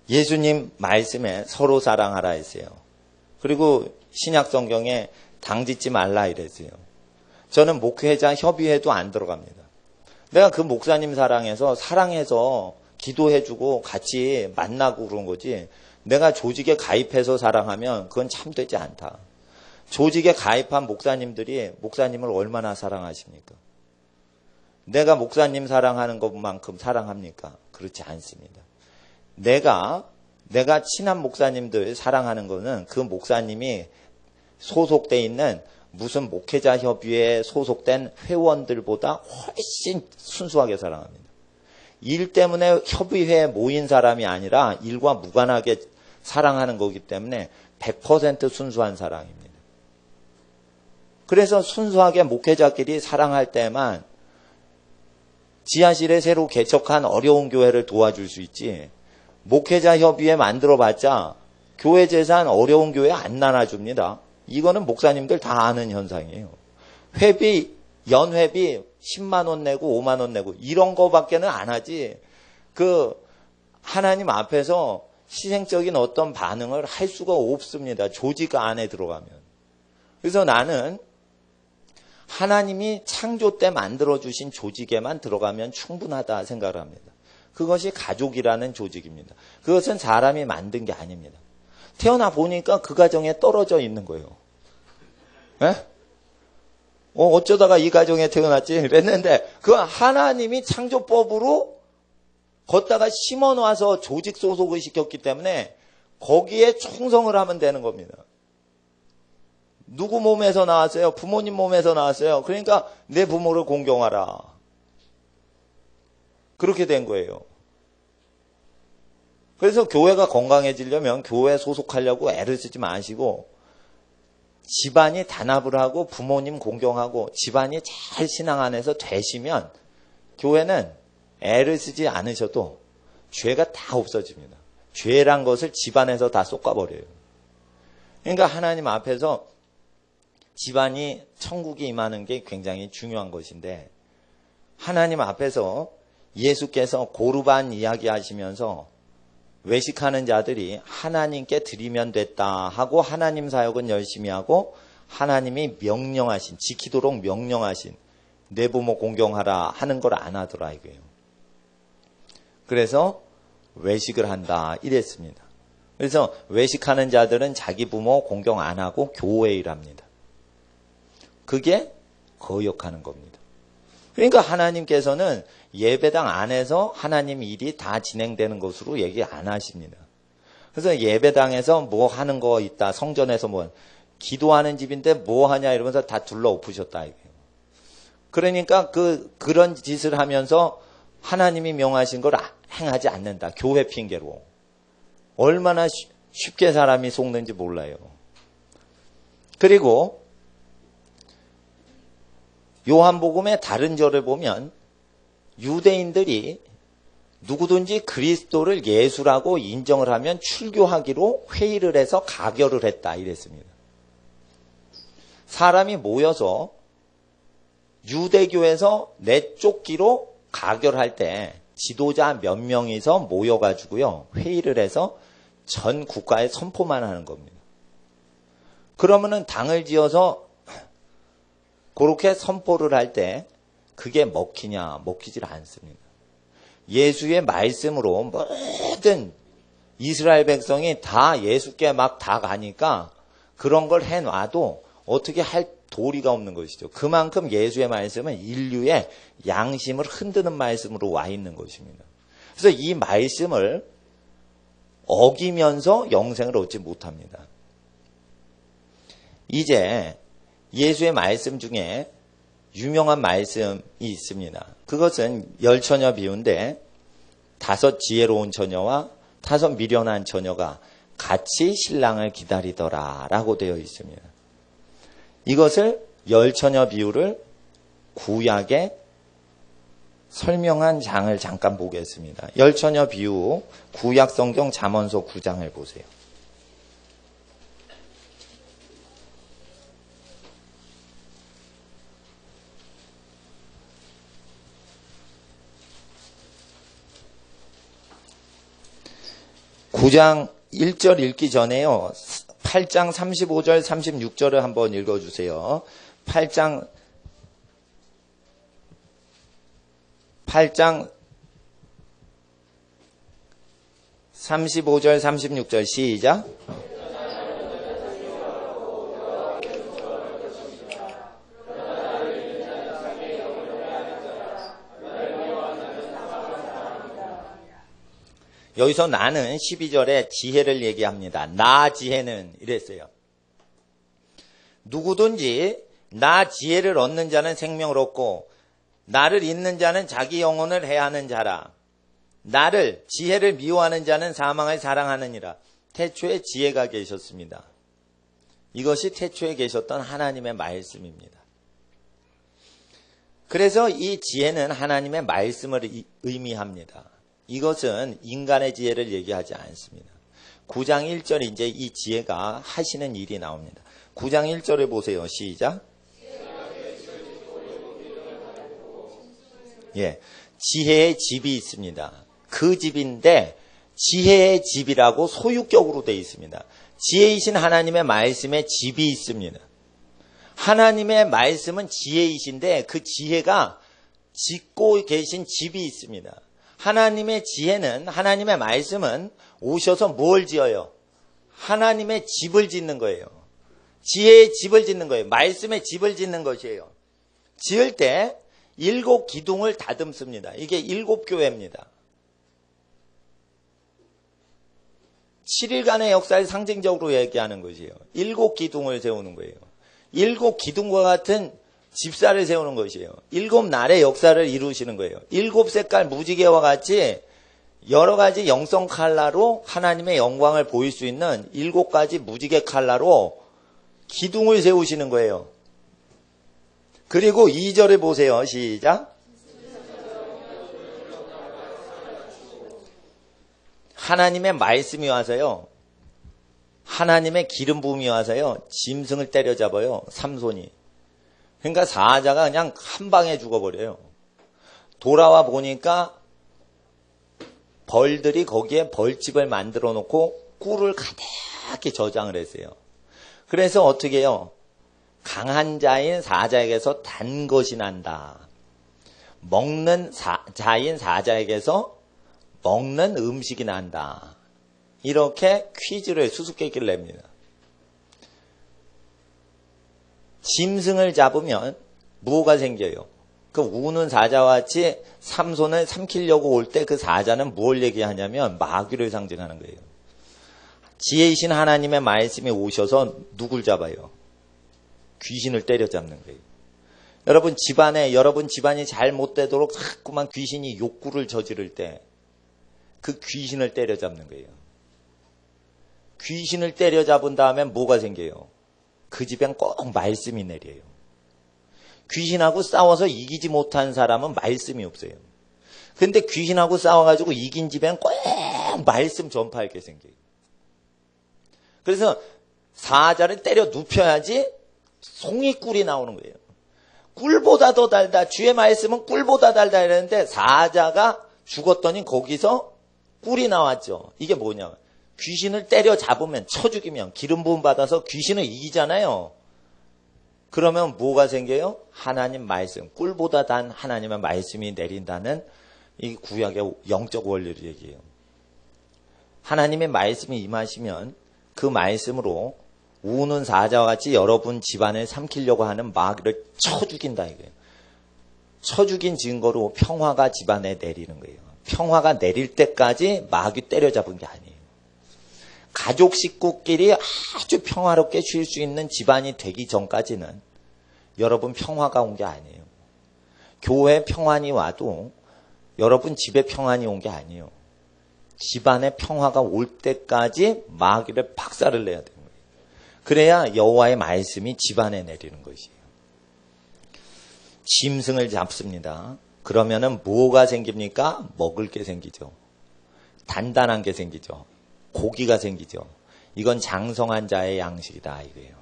예수님 말씀에 서로 사랑하라 했어요. 그리고 신약 성경에 당짓지 말라 이랬어요. 저는 목회자 협의회도 안 들어갑니다. 내가 그 목사님 사랑해서 기도해주고 같이 만나고 그런 거지. 내가 조직에 가입해서 사랑하면 그건 참되지 않다. 조직에 가입한 목사님들이 목사님을 얼마나 사랑하십니까? 내가 목사님 사랑하는 것만큼 사랑합니까? 그렇지 않습니다. 내가 친한 목사님들 사랑하는 거는 그 목사님이 소속돼 있는 무슨 목회자 협의회에 소속된 회원들보다 훨씬 순수하게 사랑합니다. 일 때문에 협의회에 모인 사람이 아니라 일과 무관하게 사랑하는 거기 때문에 100% 순수한 사랑입니다. 그래서 순수하게 목회자끼리 사랑할 때만 지하실에 새로 개척한 어려운 교회를 도와줄 수 있지. 목회자 협의회 만들어봤자 교회 재산 어려운 교회 안 나눠줍니다. 이거는 목사님들 다 아는 현상이에요. 연회비 10만 원 내고 5만 원 내고 이런 거밖에는 안 하지. 그 하나님 앞에서 희생적인 어떤 반응을 할 수가 없습니다. 조직 안에 들어가면. 그래서 나는 하나님이 창조 때 만들어주신 조직에만 들어가면 충분하다 생각을 합니다. 그것이 가족이라는 조직입니다. 그것은 사람이 만든 게 아닙니다. 태어나 보니까 그 가정에 떨어져 있는 거예요. 어쩌다가 이 가정에 태어났지? 그랬는데 그 하나님이 창조법으로 걷다가 심어놔서 조직 소속을 시켰기 때문에 거기에 충성을 하면 되는 겁니다. 누구 몸에서 나왔어요? 부모님 몸에서 나왔어요. 그러니까 내 부모를 공경하라. 그렇게 된 거예요. 그래서 교회가 건강해지려면 교회에 소속하려고 애를 쓰지 마시고 집안이 단합을 하고 부모님 공경하고 집안이 잘 신앙 안에서 되시면 교회는 애를 쓰지 않으셔도 죄가 다 없어집니다. 죄란 것을 집안에서 다 쏟아버려요. 그러니까 하나님 앞에서 집안이 천국이 임하는 게 굉장히 중요한 것인데 하나님 앞에서 예수께서 고르반 이야기하시면서 외식하는 자들이 하나님께 드리면 됐다 하고 하나님 사역은 열심히 하고 하나님이 명령하신 지키도록 명령하신 내 부모 공경하라 하는 걸 안 하더라 이거예요. 그래서 외식을 한다 이랬습니다. 그래서 외식하는 자들은 자기 부모 공경 안 하고 교회 일합니다. 그게 거역하는 겁니다. 그러니까 하나님께서는 예배당 안에서 하나님 일이 다 진행되는 것으로 얘기 안 하십니다. 그래서 예배당에서 뭐 하는 거 있다. 성전에서 뭐 기도하는 집인데 뭐 하냐 이러면서 다 둘러 엎으셨다. 그러니까 그런 짓을 하면서 하나님이 명하신 걸 행하지 않는다. 교회 핑계로. 얼마나 쉽게 사람이 속는지 몰라요. 그리고 요한복음의 다른 절을 보면 유대인들이 누구든지 그리스도를 예수라고 인정을 하면 출교하기로 회의를 해서 가결을 했다 이랬습니다. 사람이 모여서 유대교에서 내쫓기로 가결할 때 지도자 몇 명이서 모여가지고요 회의를 해서 전 국가에 선포만 하는 겁니다. 그러면은 당을 지어서 그렇게 선포를 할 때 그게 먹히냐? 먹히질 않습니다. 예수의 말씀으로 모든 이스라엘 백성이 다 예수께 막 다 가니까 그런 걸 해놔도 어떻게 할 도리가 없는 것이죠. 그만큼 예수의 말씀은 인류의 양심을 흔드는 말씀으로 와 있는 것입니다. 그래서 이 말씀을 어기면서 영생을 얻지 못합니다. 이제 예수의 말씀 중에 유명한 말씀이 있습니다. 그것은 10처녀 비유인데 5 지혜로운 처녀와 5 미련한 처녀가 같이 신랑을 기다리더라 라고 되어 있습니다. 이것을 10처녀 비유를 구약에 설명한 장을 잠깐 보겠습니다. 10처녀 비유 구약 성경 잠언서 9장을 보세요. 구장 1절 읽기 전에요. 8장 35절 36절을 한번 읽어주세요. 8장 35절 36절 시작. 여기서 나는 12절에 지혜를 얘기합니다. 나 지혜는 이랬어요. 누구든지 나 지혜를 얻는 자는 생명을 얻고 나를 잇는 자는 자기 영혼을 해하는 자라. 나를 지혜를 미워하는 자는 사망을 사랑하느니라. 태초에 지혜가 계셨습니다. 이것이 태초에 계셨던 하나님의 말씀입니다. 그래서 이 지혜는 하나님의 말씀을 의미합니다. 이것은 인간의 지혜를 얘기하지 않습니다. 9장 1절에 이제 이 지혜가 하시는 일이 나옵니다. 9장 1절을 보세요. 시작. 예, 지혜의 집이 있습니다. 그 집인데 지혜의 집이라고 소유격으로 되어 있습니다. 지혜이신 하나님의 말씀에 집이 있습니다. 하나님의 말씀은 지혜이신데 그 지혜가 짓고 계신 집이 있습니다. 하나님의 지혜는 하나님의 말씀은 오셔서 뭘 지어요? 하나님의 집을 짓는 거예요. 지혜의 집을 짓는 거예요. 말씀의 집을 짓는 것이에요. 지을 때 7 기둥을 다듬습니다. 이게 7 교회입니다. 7일간의 역사를 상징적으로 얘기하는 것이에요. 7 기둥을 세우는 거예요. 7 기둥과 같은 집사를 세우는 것이에요. 7 날의 역사를 이루시는 거예요. 7 색깔 무지개와 같이 여러 가지 영성 칼라로 하나님의 영광을 보일 수 있는 7가지 무지개 칼라로 기둥을 세우시는 거예요. 그리고 2절을 보세요. 시작. 하나님의 말씀이 와서요. 하나님의 기름 부음이 와서요. 짐승을 때려잡아요. 삼손이. 그러니까 사자가 그냥 한 방에 죽어버려요. 돌아와 보니까 벌들이 거기에 벌집을 만들어 놓고 꿀을 가득히 저장을 했어요. 그래서 어떻게 해요? 강한 자인 사자에게서 단 것이 난다. 먹는 자인 사자에게서 먹는 음식이 난다. 이렇게 퀴즈를 수수께끼를 냅니다. 짐승을 잡으면 뭐가 생겨요? 그 우는 사자와 같이 삼손을 삼키려고 올 때 그 사자는 뭘 얘기하냐면 마귀를 상징하는 거예요. 지혜이신 하나님의 말씀이 오셔서 누굴 잡아요? 귀신을 때려잡는 거예요. 여러분 집안이 잘못되도록 자꾸만 귀신이 욕구를 저지를 때 그 귀신을 때려잡는 거예요. 귀신을 때려잡은 다음에 뭐가 생겨요? 그 집엔 꼭 말씀이 내려요. 귀신하고 싸워서 이기지 못한 사람은 말씀이 없어요. 근데 귀신하고 싸워가지고 이긴 집엔 꼭 말씀 전파할 게 생겨요. 그래서 사자를 때려 눕혀야지 송이꿀이 나오는 거예요. 꿀보다 더 달다. 주의 말씀은 꿀보다 달다 이랬는데 사자가 죽었더니 거기서 꿀이 나왔죠. 이게 뭐냐. 귀신을 때려 잡으면 쳐 죽이면 기름 부음 받아서 귀신을 이기잖아요. 그러면 뭐가 생겨요? 하나님 말씀. 꿀보다 단 하나님의 말씀이 내린다는 이 구약의 영적 원리를 얘기해요. 하나님의 말씀이 임하시면 그 말씀으로 우는 사자와 같이 여러분 집안을 삼키려고 하는 마귀를 쳐 죽인다 이거예요. 쳐 죽인 증거로 평화가 집안에 내리는 거예요. 평화가 내릴 때까지 마귀 때려잡은 게 아니에요. 가족 식구끼리 아주 평화롭게 쉴 수 있는 집안이 되기 전까지는 여러분 평화가 온 게 아니에요. 교회 평안이 와도 여러분 집에 평안이 온 게 아니에요. 집안에 평화가 올 때까지 마귀를 박살을 내야 되는 거예요. 그래야 여호와의 말씀이 집안에 내리는 것이에요. 짐승을 잡습니다. 그러면은 뭐가 생깁니까? 먹을 게 생기죠. 단단한 게 생기죠. 고기가 생기죠. 이건 장성한 자의 양식이다 이거예요.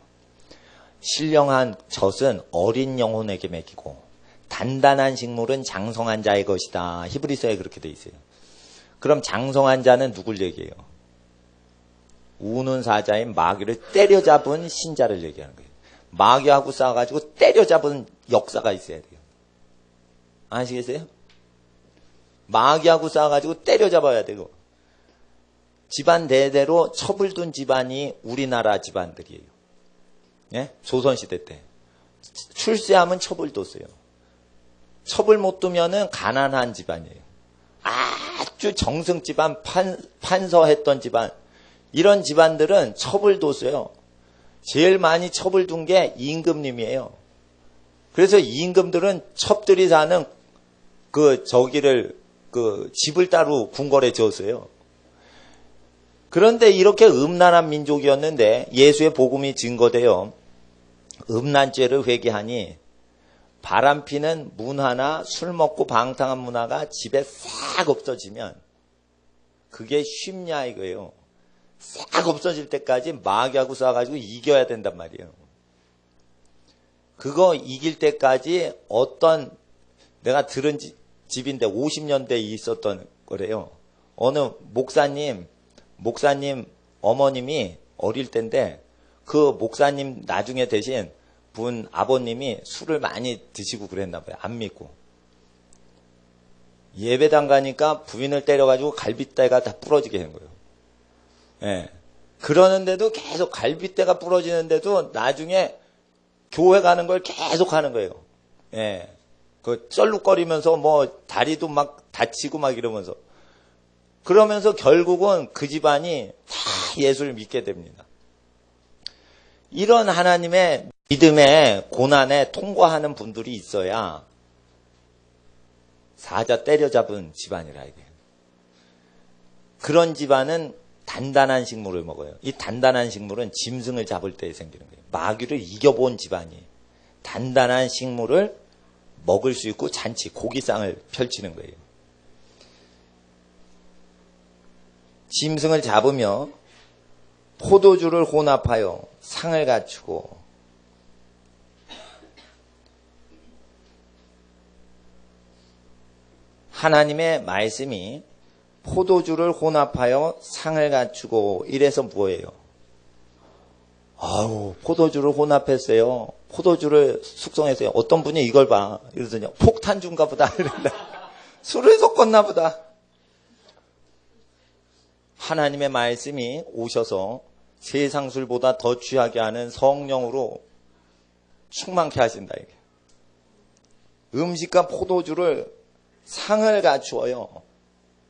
신령한 젖은 어린 영혼에게 먹이고 단단한 식물은 장성한 자의 것이다. 히브리서에 그렇게 돼 있어요. 그럼 장성한 자는 누굴 얘기해요? 우는 사자인 마귀를 때려잡은 신자를 얘기하는 거예요. 마귀하고 싸워가지고 때려잡은 역사가 있어야 돼요. 아시겠어요? 마귀하고 싸워가지고 때려잡아야 되고 집안 대대로 첩을 둔 집안이 우리나라 집안들이에요. 예? 조선시대 때 출세하면 첩을 뒀어요. 첩을 못 두면은 가난한 집안이에요. 아주 정승 집안, 판서했던 집안 이런 집안들은 첩을 뒀어요. 제일 많이 첩을 둔 게 임금님이에요. 그래서 임금들은 첩들이 사는 집을 따로 궁궐에 지었어요. 그런데 이렇게 음란한 민족이었는데 예수의 복음이 증거되어 음란죄를 회개하니 바람피는 문화나 술 먹고 방탕한 문화가 집에 싹 없어지면 그게 쉽냐 이거예요. 싹 없어질 때까지 마귀하고 싸워가지고 이겨야 된단 말이에요. 그거 이길 때까지 내가 들은 집인데 50년대에 있었던 거래요. 어느 목사님 어머님이 어릴 때인데 그 목사님 나중에 되신 분 아버님이 술을 많이 드시고 그랬나 봐요. 안 믿고. 예배당 가니까 부인을 때려가지고 갈빗대가 다 부러지게 된 거예요. 예. 그러는데도 계속 갈빗대가 부러지는데도 나중에 교회 가는 걸 계속 하는 거예요. 예. 그 쩔룩거리면서 뭐 다리도 막 다치고 막 이러면서. 그러면서 결국은 그 집안이 다 예수를 믿게 됩니다. 이런 하나님의 믿음의 고난에 통과하는 분들이 있어야 사자 때려잡은 집안이라 이게. 그런 집안은 단단한 식물을 먹어요. 이 단단한 식물은 짐승을 잡을 때 생기는 거예요. 마귀를 이겨본 집안이 단단한 식물을 먹을 수 있고 잔치, 고기상을 펼치는 거예요. 짐승을 잡으며 포도주를 혼합하여 상을 갖추고 하나님의 말씀이 포도주를 혼합하여 상을 갖추고 이래서 뭐예요? 아우, 포도주를 혼합했어요. 포도주를 숙성했어요. 어떤 분이 이걸 봐. 이러더니 폭탄주인가 보다. 술을 섞었나 보다. 하나님의 말씀이 오셔서 세상 술보다 더 취하게 하는 성령으로 충만케 하신다. 이게. 음식과 포도주를 상을 갖추어요.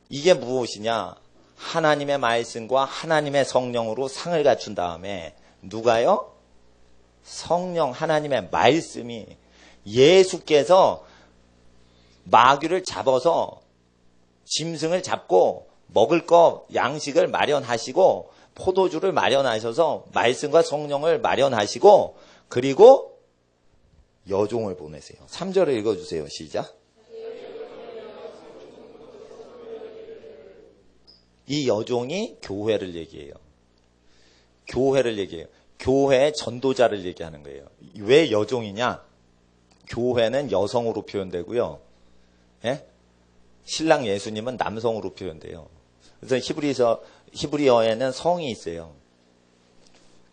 이게 무엇이냐? 하나님의 말씀과 하나님의 성령으로 상을 갖춘 다음에 누가요? 성령 하나님의 말씀이 예수께서 마귀를 잡아서 짐승을 잡고 먹을 거 양식을 마련하시고 포도주를 마련하셔서 말씀과 성령을 마련하시고 그리고 여종을 보내세요. 3절을 읽어주세요. 시작. 이 여종이 교회를 얘기해요. 교회를 얘기해요. 교회의 전도자를 얘기하는 거예요. 왜 여종이냐? 교회는 여성으로 표현되고요. 예? 신랑 예수님은 남성으로 표현돼요. 그래서 히브리어에는 성이 있어요.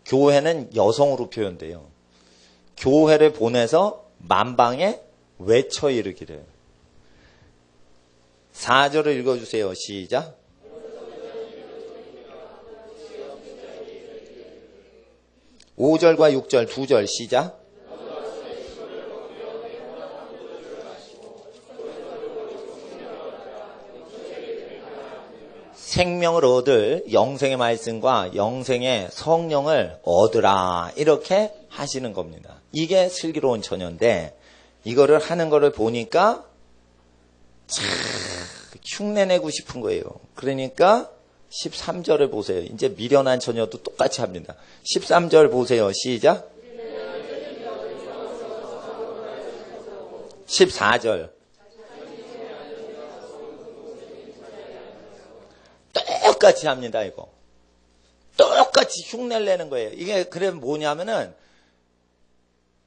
교회는 여성으로 표현돼요. 교회를 보내서 만방에 외쳐 이르기를. 4절을 읽어주세요. 시작. (5) 절과 (6) 절 2절 시작. 생명을 얻을 영생의 말씀과 영생의 성령을 얻으라 이렇게 하시는 겁니다. 이게 슬기로운 처녀인데 이거를 하는 거를 보니까 참 흉내내고 싶은 거예요. 그러니까 13절을 보세요. 이제 미련한 처녀도 똑같이 합니다. 13절 보세요. 시작. 14절. 똑같이 합니다, 이거. 똑같이 흉내를 내는 거예요. 이게 그래 뭐냐면은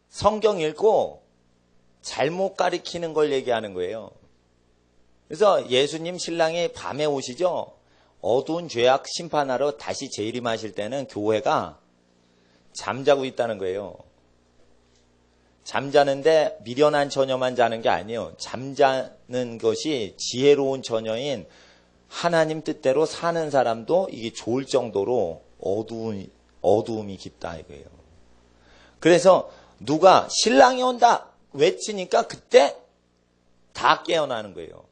성경 읽고 잘못 가리키는 걸 얘기하는 거예요. 그래서 예수님 신랑이 밤에 오시죠? 어두운 죄악 심판하러 다시 재림하실 때는 교회가 잠자고 있다는 거예요. 잠자는데 미련한 처녀만 자는 게 아니에요. 잠자는 것이 지혜로운 처녀인 하나님 뜻대로 사는 사람도 이게 좋을 정도로 어두움이 깊다 이거예요. 그래서 누가 신랑이 온다 외치니까 그때 다 깨어나는 거예요.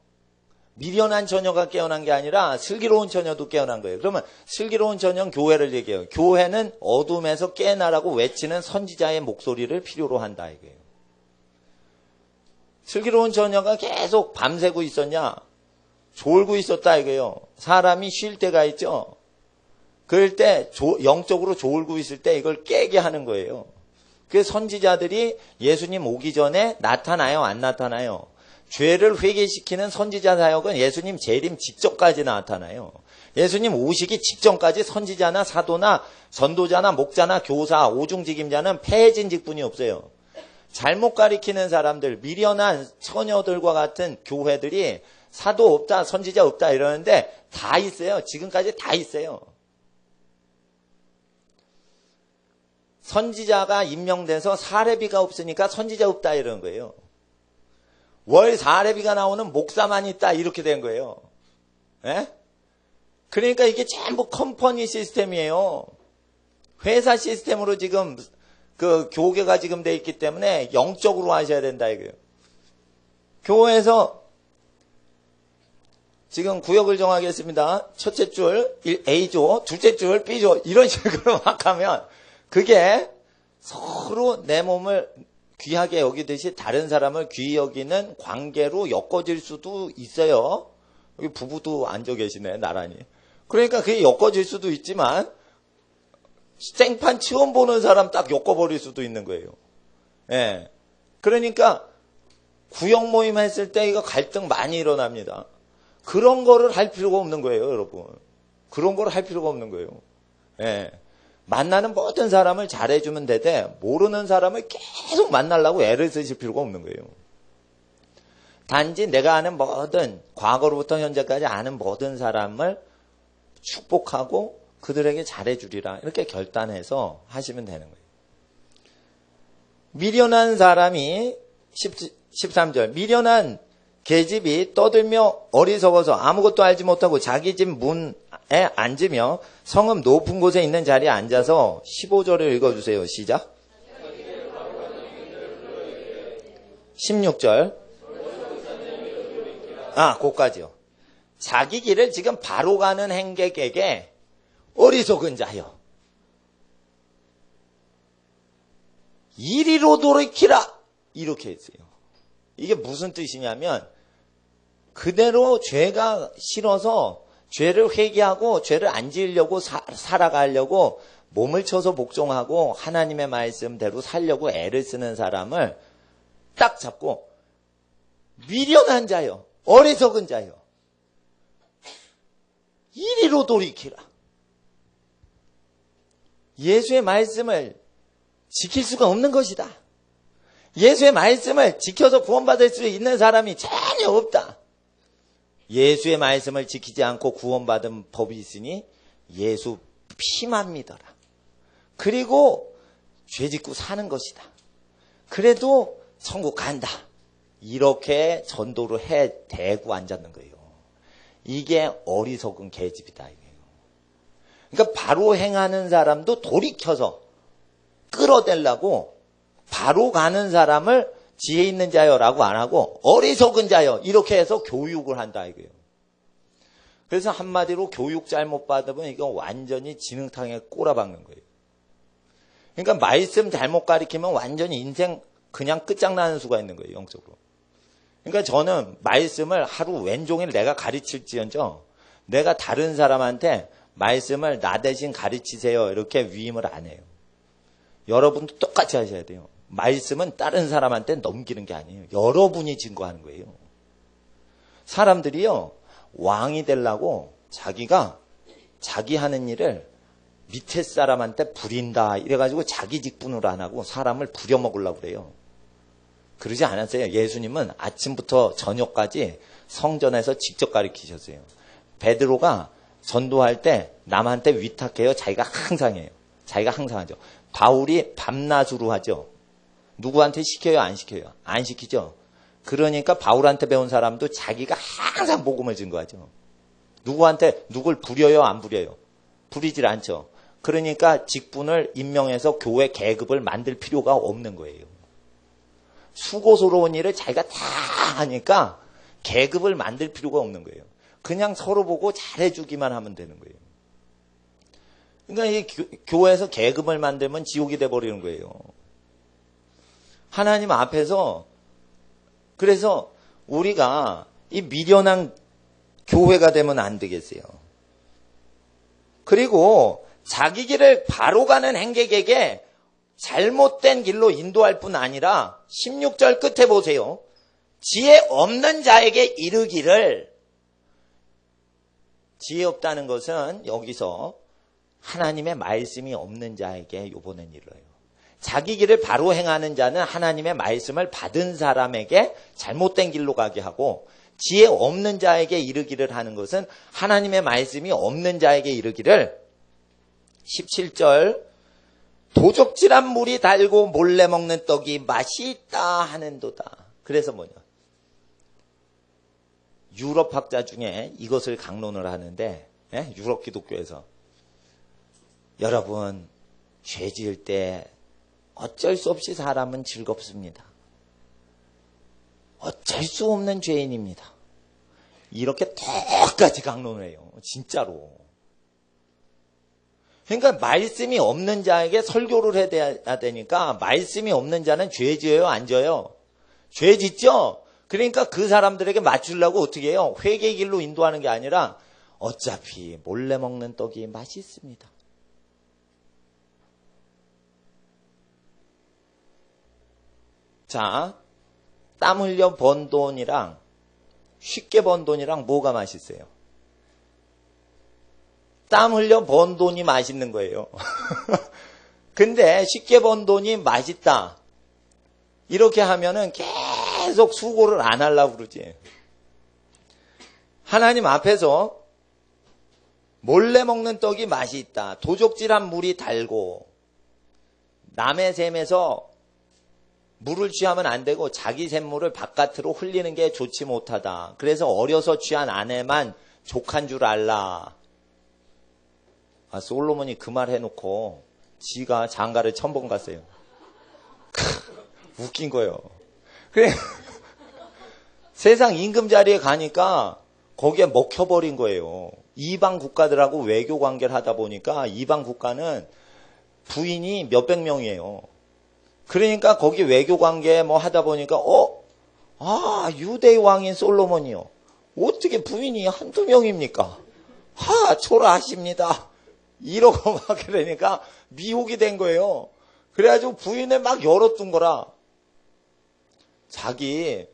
미련한 처녀가 깨어난 게 아니라 슬기로운 처녀도 깨어난 거예요. 그러면 슬기로운 처녀는 교회를 얘기해요. 교회는 어둠에서 깨어나라고 외치는 선지자의 목소리를 필요로 한다 이거예요. 슬기로운 처녀가 계속 밤새고 있었냐? 졸고 있었다 이거예요. 사람이 쉴 때가 있죠. 그럴 때 영적으로 졸고 있을 때 이걸 깨게 하는 거예요. 그래서 선지자들이 예수님 오기 전에 나타나요? 안 나타나요? 죄를 회개시키는 선지자 사역은 예수님 재림 직전까지 나타나요. 예수님 오시기 직전까지 선지자나 사도나 전도자나 목자나 교사, 오중직임자는 폐해진 직분이 없어요. 잘못 가리키는 사람들, 미련한 처녀들과 같은 교회들이 사도 없다, 선지자 없다 이러는데 다 있어요. 지금까지 다 있어요. 선지자가 임명돼서 사례비가 없으니까 선지자 없다 이러는 거예요. 월 사례비가 나오는 목사만 있다 이렇게 된 거예요. 예? 그러니까 이게 전부 컴퍼니 시스템이에요. 회사 시스템으로 지금 그 교계가 지금 돼 있기 때문에 영적으로 하셔야 된다 이거예요. 교회에서 지금 구역을 정하겠습니다. 첫째 줄 A조, 둘째 줄 B조 이런 식으로 막 하면 그게 서로 내 몸을 귀하게 여기듯이 다른 사람을 귀히 여기는 관계로 엮어질 수도 있어요. 여기 부부도 앉아 계시네, 나란히. 그러니까 그게 엮어질 수도 있지만 생판 처음 보는 사람 딱 엮어버릴 수도 있는 거예요. 예. 그러니까 구역 모임 했을 때 이거 갈등 많이 일어납니다. 그런 거를 할 필요가 없는 거예요, 여러분. 그런 거를 할 필요가 없는 거예요. 예. 만나는 모든 사람을 잘해주면 되되 모르는 사람을 계속 만나려고 애를 쓰실 필요가 없는 거예요. 단지 내가 아는 모든 과거로부터 현재까지 아는 모든 사람을 축복하고 그들에게 잘해주리라 이렇게 결단해서 하시면 되는 거예요. 미련한 사람이 13절 미련한 계집이 떠들며 어리석어서 아무것도 알지 못하고 자기 집 문에 앉으며 성읍 높은 곳에 있는 자리에 앉아서 15절을 읽어주세요. 시작. 16절. 그까지요. 자기 길을 지금 바로 가는 행객에게 어리석은 자여. 이리로 돌이키라. 이렇게 했어요. 이게 무슨 뜻이냐면 그대로 죄가 싫어서 죄를 회개하고 죄를 안 지으려고 살아가려고 몸을 쳐서 복종하고 하나님의 말씀대로 살려고 애를 쓰는 사람을 딱 잡고 미련한 자여, 어리석은 자여, 이리로 돌이키라. 예수의 말씀을 지킬 수가 없는 것이다. 예수의 말씀을 지켜서 구원받을 수 있는 사람이 전혀 없다. 예수의 말씀을 지키지 않고 구원받은 법이 있으니 예수 피만 믿어라. 그리고 죄 짓고 사는 것이다. 그래도 천국 간다. 이렇게 전도를 해 대고 앉았는 거예요. 이게 어리석은 계집이다. 이거예요. 그러니까 바로 행하는 사람도 돌이켜서 끌어내려고 바로 가는 사람을 지혜 있는 자여라고 안 하고 어리석은 자여 이렇게 해서 교육을 한다 이거예요. 그래서 한마디로 교육 잘못 받으면 이거 완전히 진흙탕에 꼬라박는 거예요. 그러니까 말씀 잘못 가리키면 완전히 인생 그냥 끝장나는 수가 있는 거예요. 영적으로. 그러니까 저는 말씀을 하루 왼종일 내가 가르칠지언정 내가 다른 사람한테 말씀을 나 대신 가르치세요 이렇게 위임을 안 해요. 여러분도 똑같이 하셔야 돼요. 말씀은 다른 사람한테 넘기는 게 아니에요. 여러분이 증거하는 거예요. 사람들이요. 왕이 되려고 자기가 자기 하는 일을 밑에 사람한테 부린다 이래가지고 자기 직분으로 안 하고 사람을 부려먹으려고 그래요. 그러지 않았어요. 예수님은 아침부터 저녁까지 성전에서 직접 가르치셨어요. 베드로가 전도할 때 남한테 위탁해요. 자기가 항상 해요. 자기가 항상 하죠. 바울이 밤낮으로 하죠. 누구한테 시켜요? 안 시켜요? 안 시키죠. 그러니까 바울한테 배운 사람도 자기가 항상 복음을 증거하죠. 누구한테 누굴 부려요? 안 부려요? 부리질 않죠. 그러니까 직분을 임명해서 교회 계급을 만들 필요가 없는 거예요. 수고스러운 일을 자기가 다 하니까 계급을 만들 필요가 없는 거예요. 그냥 서로 보고 잘해주기만 하면 되는 거예요. 그러니까 이 교회에서 계급을 만들면 지옥이 돼버리는 거예요. 하나님 앞에서 그래서 우리가 이 미련한 교회가 되면 안 되겠어요. 그리고 자기 길을 바로 가는 행객에게 잘못된 길로 인도할 뿐 아니라 16절 끝에 보세요. 지혜 없는 자에게 이르기를 지혜 없다는 것은 여기서 하나님의 말씀이 없는 자에게 요번엔 이르러요. 자기 길을 바로 행하는 자는 하나님의 말씀을 받은 사람에게 잘못된 길로 가게 하고 지혜 없는 자에게 이르기를 하는 것은 하나님의 말씀이 없는 자에게 이르기를 17절 도적질한 물이 달고 몰래 먹는 떡이 맛이 있다 하는도다. 그래서 뭐냐? 유럽 학자 중에 이것을 강론을 하는데 유럽 기독교에서 여러분 죄 지을 때 어쩔 수 없이 사람은 즐겁습니다. 어쩔 수 없는 죄인입니다. 이렇게 똑같이 강론을 해요. 진짜로. 그러니까 말씀이 없는 자에게 설교를 해야 되니까 말씀이 없는 자는 죄 지어요? 안 지어요? 죄 짓죠? 그러니까 그 사람들에게 맞추려고 어떻게 해요? 회개의 길로 인도하는 게 아니라 어차피 몰래 먹는 떡이 맛있습니다. 자, 땀 흘려 번 돈이랑 쉽게 번 돈이랑 뭐가 맛있어요? 땀 흘려 번 돈이 맛있는 거예요. 근데 쉽게 번 돈이 맛있다. 이렇게 하면은 계속 수고를 안 하려고 그러지. 하나님 앞에서 몰래 먹는 떡이 맛이 있다. 도적질한 물이 달고 남의 샘에서 물을 취하면 안 되고 자기 샘물을 바깥으로 흘리는 게 좋지 못하다. 그래서 어려서 취한 아내만 족한 줄 알라. 솔로몬이 그 말 해놓고 지가 장가를 1000번 갔어요. 웃긴 거예요. 그래 세상 임금 자리에 가니까 거기에 먹혀버린 거예요. 이방 국가들하고 외교 관계를 하다 보니까 이방 국가는 부인이 몇백 명이에요. 그러니까 거기 외교 관계 뭐 하다 보니까 유대의 왕인 솔로몬이요. 어떻게 부인이 한두 명입니까? 초라하십니다. 이러고 막 그러니까 미혹이 된 거예요. 그래가지고 부인을 막 열어둔 거라. 자기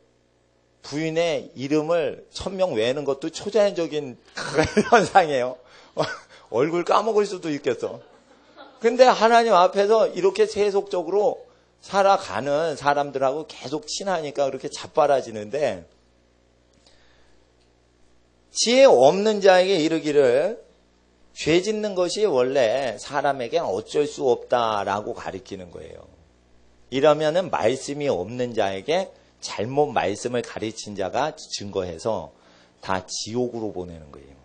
부인의 이름을 1000명 외우는 것도 초자연적인 현상이에요. 얼굴 까먹을 수도 있겠어. 근데 하나님 앞에서 이렇게 세속적으로 살아가는 사람들하고 계속 친하니까 그렇게 자빠라지는데, 지혜 없는 자에게 이르기를 죄 짓는 것이 원래 사람에게 어쩔 수 없다라고 가리키는 거예요. 이러면은 말씀이 없는 자에게 잘못 말씀을 가르친 자가 증거해서 다 지옥으로 보내는 거예요.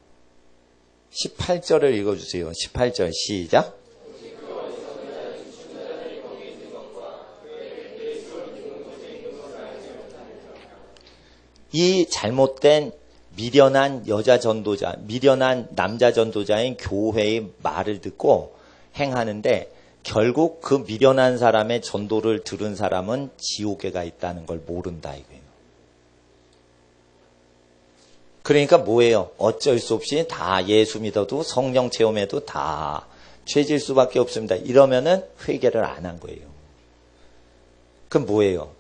18절을 읽어주세요. 18절 시작. 이 잘못된 미련한 여자 전도자, 미련한 남자 전도자인 교회의 말을 듣고 행하는데 결국 그 미련한 사람의 전도를 들은 사람은 지옥에 가 있다는 걸 모른다 이거예요. 그러니까 뭐예요? 어쩔 수 없이 다 예수 믿어도 성령 체험해도 다 죄질 수밖에 없습니다. 이러면은 회개를 안 한 거예요. 그럼 뭐예요?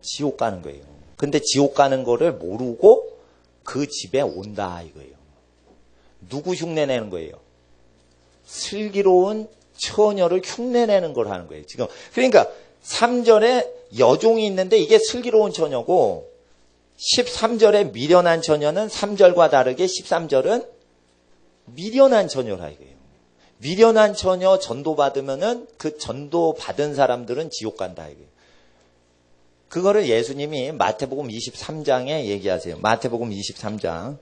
지옥 가는 거예요. 근데 지옥 가는 거를 모르고 그 집에 온다 이거예요. 누구 흉내내는 거예요? 슬기로운 처녀를 흉내내는 걸 하는 거예요. 지금 그러니까 3절에 여종이 있는데 이게 슬기로운 처녀고 13절에 미련한 처녀는 3절과 다르게 13절은 미련한 처녀라 이거예요. 미련한 처녀 전도받으면은 그 전도받은 사람들은 지옥 간다 이거예요. 그거를 예수님이 마태복음 23장에 얘기하세요. 마태복음 23장.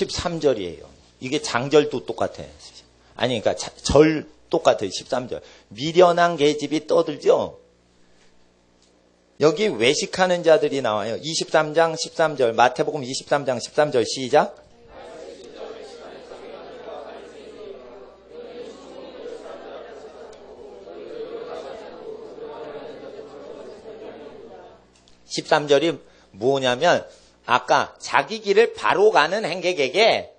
13절이에요. 이게 장절도 똑같아. 아니, 그러니까 절 똑같아요. 13절. 미련한 계집이 떠들죠? 여기 외식하는 자들이 나와요. 23장 13절. 마태복음 23장 13절 시작. (13절이) 뭐냐면 아까 자기 길을 바로 가는 행객에게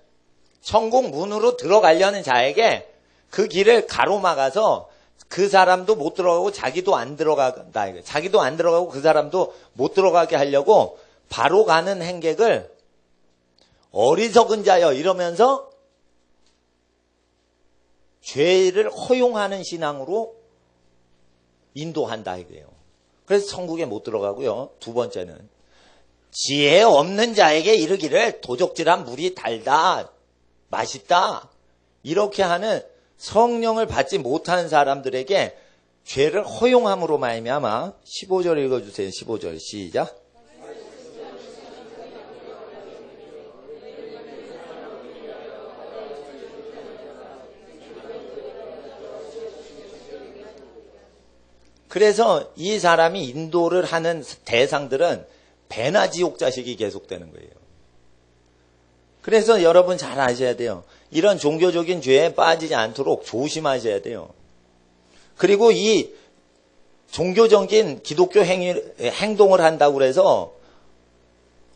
천국 문으로 들어가려는 자에게 그 길을 가로막아서 그 사람도 못 들어가고 자기도 안 들어간다. 자기도 안 들어가고 그 사람도 못 들어가게 하려고 바로 가는 행객을 어리석은 자여 이러면서 죄를 허용하는 신앙으로 인도한다 이거예요. 그래서 천국에 못 들어가고요. 두 번째는 지혜 없는 자에게 이르기를 도적질한 물이 달다, 맛있다 이렇게 하는 성령을 받지 못하는 사람들에게 죄를 허용함으로 말미암아 15절 읽어주세요. 15절 시작. 그래서 이 사람이 인도를 하는 대상들은 배나 지옥 자식이 계속되는 거예요. 그래서 여러분 잘 아셔야 돼요. 이런 종교적인 죄에 빠지지 않도록 조심하셔야 돼요. 그리고 이 종교적인 기독교 행동을 한다고 그래서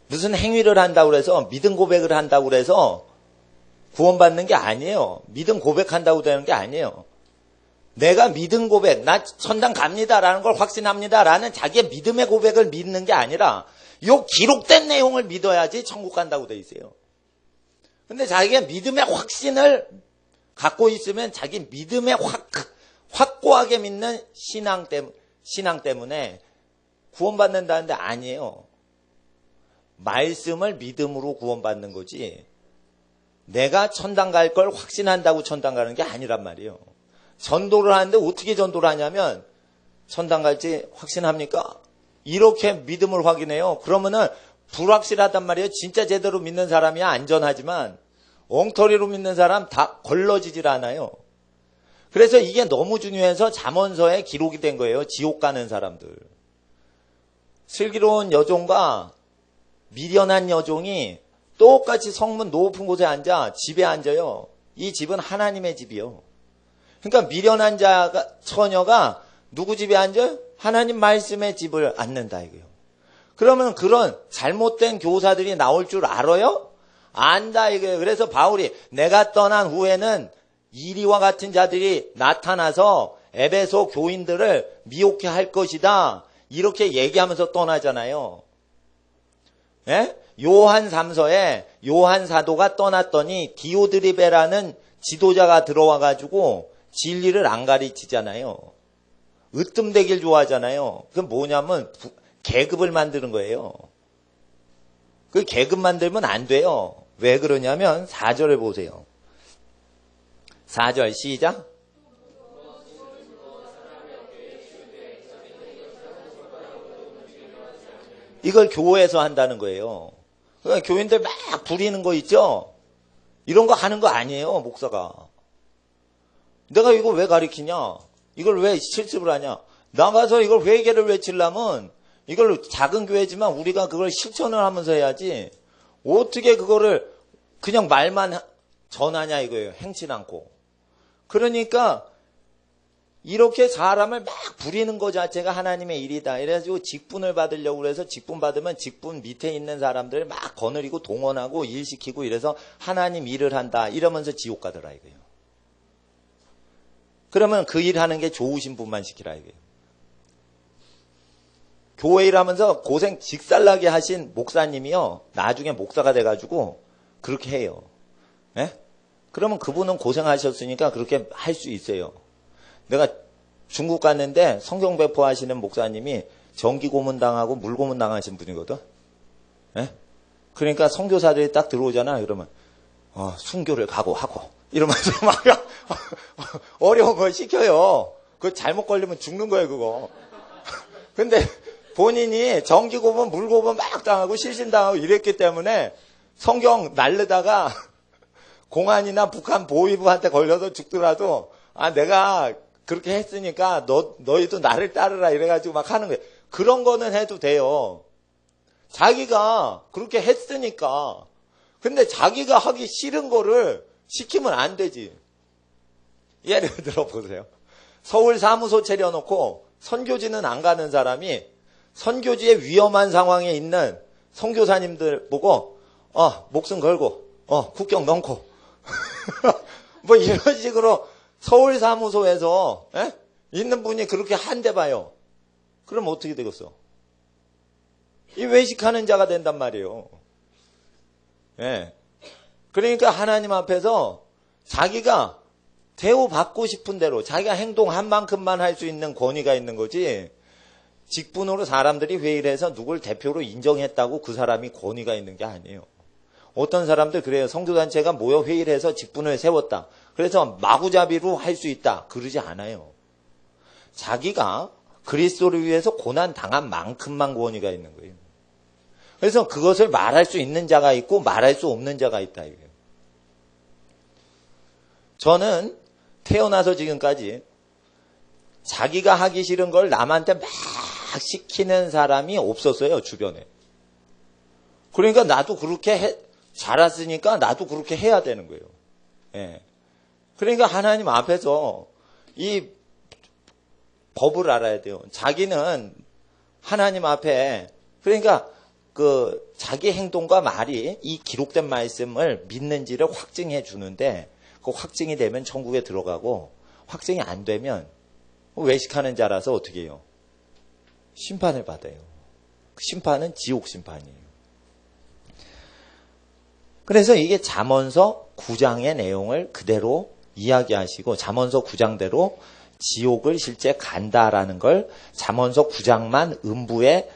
무슨 행위를 한다고 그래서 믿음 고백을 한다고 그래서 구원받는 게 아니에요. 믿음 고백한다고 되는 게 아니에요. 내가 믿음 고백, 나 천당 갑니다라는 걸 확신합니다라는 자기의 믿음의 고백을 믿는 게 아니라 요 기록된 내용을 믿어야지 천국 간다고 돼 있어요. 근데 자기가 믿음의 확신을 갖고 있으면 자기 믿음에 확고하게 믿는 신앙 때문에 구원받는다는데 아니에요. 말씀을 믿음으로 구원받는 거지 내가 천당 갈 걸 확신한다고 천당 가는 게 아니란 말이에요. 전도를 하는데 어떻게 전도를 하냐면 천당 갈지 확신합니까? 이렇게 믿음을 확인해요. 그러면은 불확실하단 말이에요. 진짜 제대로 믿는 사람이야 안전하지만 엉터리로 믿는 사람 다 걸러지질 않아요. 그래서 이게 너무 중요해서 잠언서에 기록이 된 거예요. 지옥 가는 사람들. 슬기로운 여종과 미련한 여종이 똑같이 성문 높은 곳에 앉아 집에 앉아요. 이 집은 하나님의 집이요. 그러니까 미련한 처녀가 누구 집에 앉아요? 하나님 말씀의 집을 앉는다 이거예요. 그러면 그런 잘못된 교사들이 나올 줄 알아요? 안다 이거예요. 그래서 바울이 내가 떠난 후에는 이리와 같은 자들이 나타나서 에베소 교인들을 미혹해 할 것이다. 이렇게 얘기하면서 떠나잖아요. 예? 요한 3서에 요한 사도가 떠났더니 디오드리베라는 지도자가 들어와가지고 진리를 안 가르치잖아요. 으뜸되길 좋아하잖아요. 그건 뭐냐면 계급을 만드는 거예요. 그 계급 만들면 안 돼요. 왜 그러냐면 4절을 보세요. 4절 시작. 이걸 교회에서 한다는 거예요. 그러니까 교인들 막 부리는 거 있죠? 이런 거 하는 거 아니에요, 목사가. 내가 이걸 왜 가르치냐? 이걸 왜 실습을 하냐? 나가서 이걸 회개를 외치려면 이걸 작은 교회지만 우리가 그걸 실천을 하면서 해야지 어떻게 그거를 그냥 말만 전하냐 이거예요. 행치 않고. 그러니까 이렇게 사람을 막 부리는 것 자체가 하나님의 일이다. 이래가지고 직분을 받으려고 그래서 직분 받으면 직분 밑에 있는 사람들을 막 거느리고 동원하고 일시키고 이래서 하나님 일을 한다. 이러면서 지옥 가더라 이거예요. 그러면 그 일하는 게 좋으신 분만 시키라 이거예요. 교회 일하면서 고생 직살나게 하신 목사님이요. 나중에 목사가 돼가지고 그렇게 해요. 예? 그러면 그분은 고생하셨으니까 그렇게 할 수 있어요. 내가 중국 갔는데 성경 배포하시는 목사님이 전기 고문 당하고 물 고문 당하신 분이거든. 예? 그러니까 선교사들이 딱 들어오잖아. 그러면 순교를 각오하고 이러면서 막 어려운 걸 시켜요. 그거 잘못 걸리면 죽는 거예요, 그거. 근데 본인이 전기 고문, 물 고문 막 당하고 실신당하고 이랬기 때문에 성경 날르다가 공안이나 북한 보위부한테 걸려서 죽더라도 내가 그렇게 했으니까 너희도 나를 따르라 이래가지고 막 하는 거예요. 그런 거는 해도 돼요. 자기가 그렇게 했으니까. 근데 자기가 하기 싫은 거를 시키면 안 되지. 예를 들어 보세요. 서울 사무소 차려놓고 선교지는 안 가는 사람이 선교지의 위험한 상황에 있는 선교사님들 보고 목숨 걸고 국경 넘고 뭐 이런 식으로 서울 사무소에서 있는 분이 그렇게 한대 봐요. 그럼 어떻게 되겠어? 이 외식하는 자가 된단 말이에요. 예. 그러니까 하나님 앞에서 자기가 대우받고 싶은 대로 자기가 행동한 만큼만 할 수 있는 권위가 있는 거지, 직분으로 사람들이 회의를 해서 누굴 대표로 인정했다고 그 사람이 권위가 있는 게 아니에요. 어떤 사람들 그래요. 선교단체가 모여 회의를 해서 직분을 세웠다. 그래서 마구잡이로 할 수 있다. 그러지 않아요. 자기가 그리스도를 위해서 고난 당한 만큼만 권위가 있는 거예요. 그래서 그것을 말할 수 있는 자가 있고 말할 수 없는 자가 있다. 이거예요. 저는 태어나서 지금까지 자기가 하기 싫은 걸 남한테 막 시키는 사람이 없었어요, 주변에. 그러니까 나도 그렇게 자랐으니까 나도 그렇게 해야 되는 거예요. 예. 그러니까 하나님 앞에서 이 법을 알아야 돼요. 자기는 하나님 앞에, 그러니까 그 자기 행동과 말이 이 기록된 말씀을 믿는지를 확증해 주는데, 그 확증이 되면 천국에 들어가고, 확증이 안 되면 외식하는 자라서 어떻게 해요? 심판을 받아요. 그 심판은 지옥 심판이에요. 그래서 이게 잠언서 9장의 내용을 그대로 이야기하시고, 잠언서 9장대로 지옥을 실제 간다라는 걸 잠언서 9장만 음부에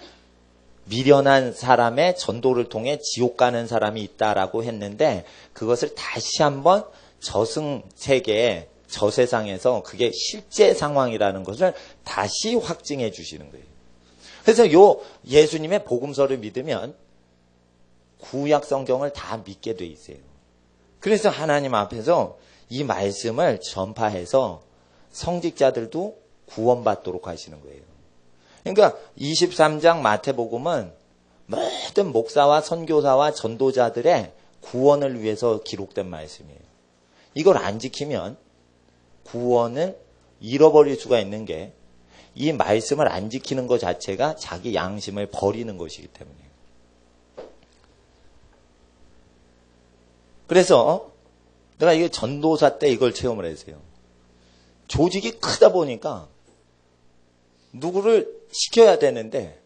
미련한 사람의 전도를 통해 지옥 가는 사람이 있다라고 했는데, 그것을 다시 한번 저승세계에, 저세상에서 그게 실제 상황이라는 것을 다시 확증해 주시는 거예요. 그래서 요 예수님의 복음서를 믿으면 구약 성경을 다 믿게 돼 있어요. 그래서 하나님 앞에서 이 말씀을 전파해서 성직자들도 구원받도록 하시는 거예요. 그러니까 23장 마태복음은 모든 목사와 선교사와 전도자들의 구원을 위해서 기록된 말씀이에요. 이걸 안 지키면 구원을 잃어버릴 수가 있는 게, 이 말씀을 안 지키는 것 자체가 자기 양심을 버리는 것이기 때문이에요. 그래서 내가 이게 전도사 때 이걸 체험을 했어요. 조직이 크다 보니까 누구를 시켜야 되는데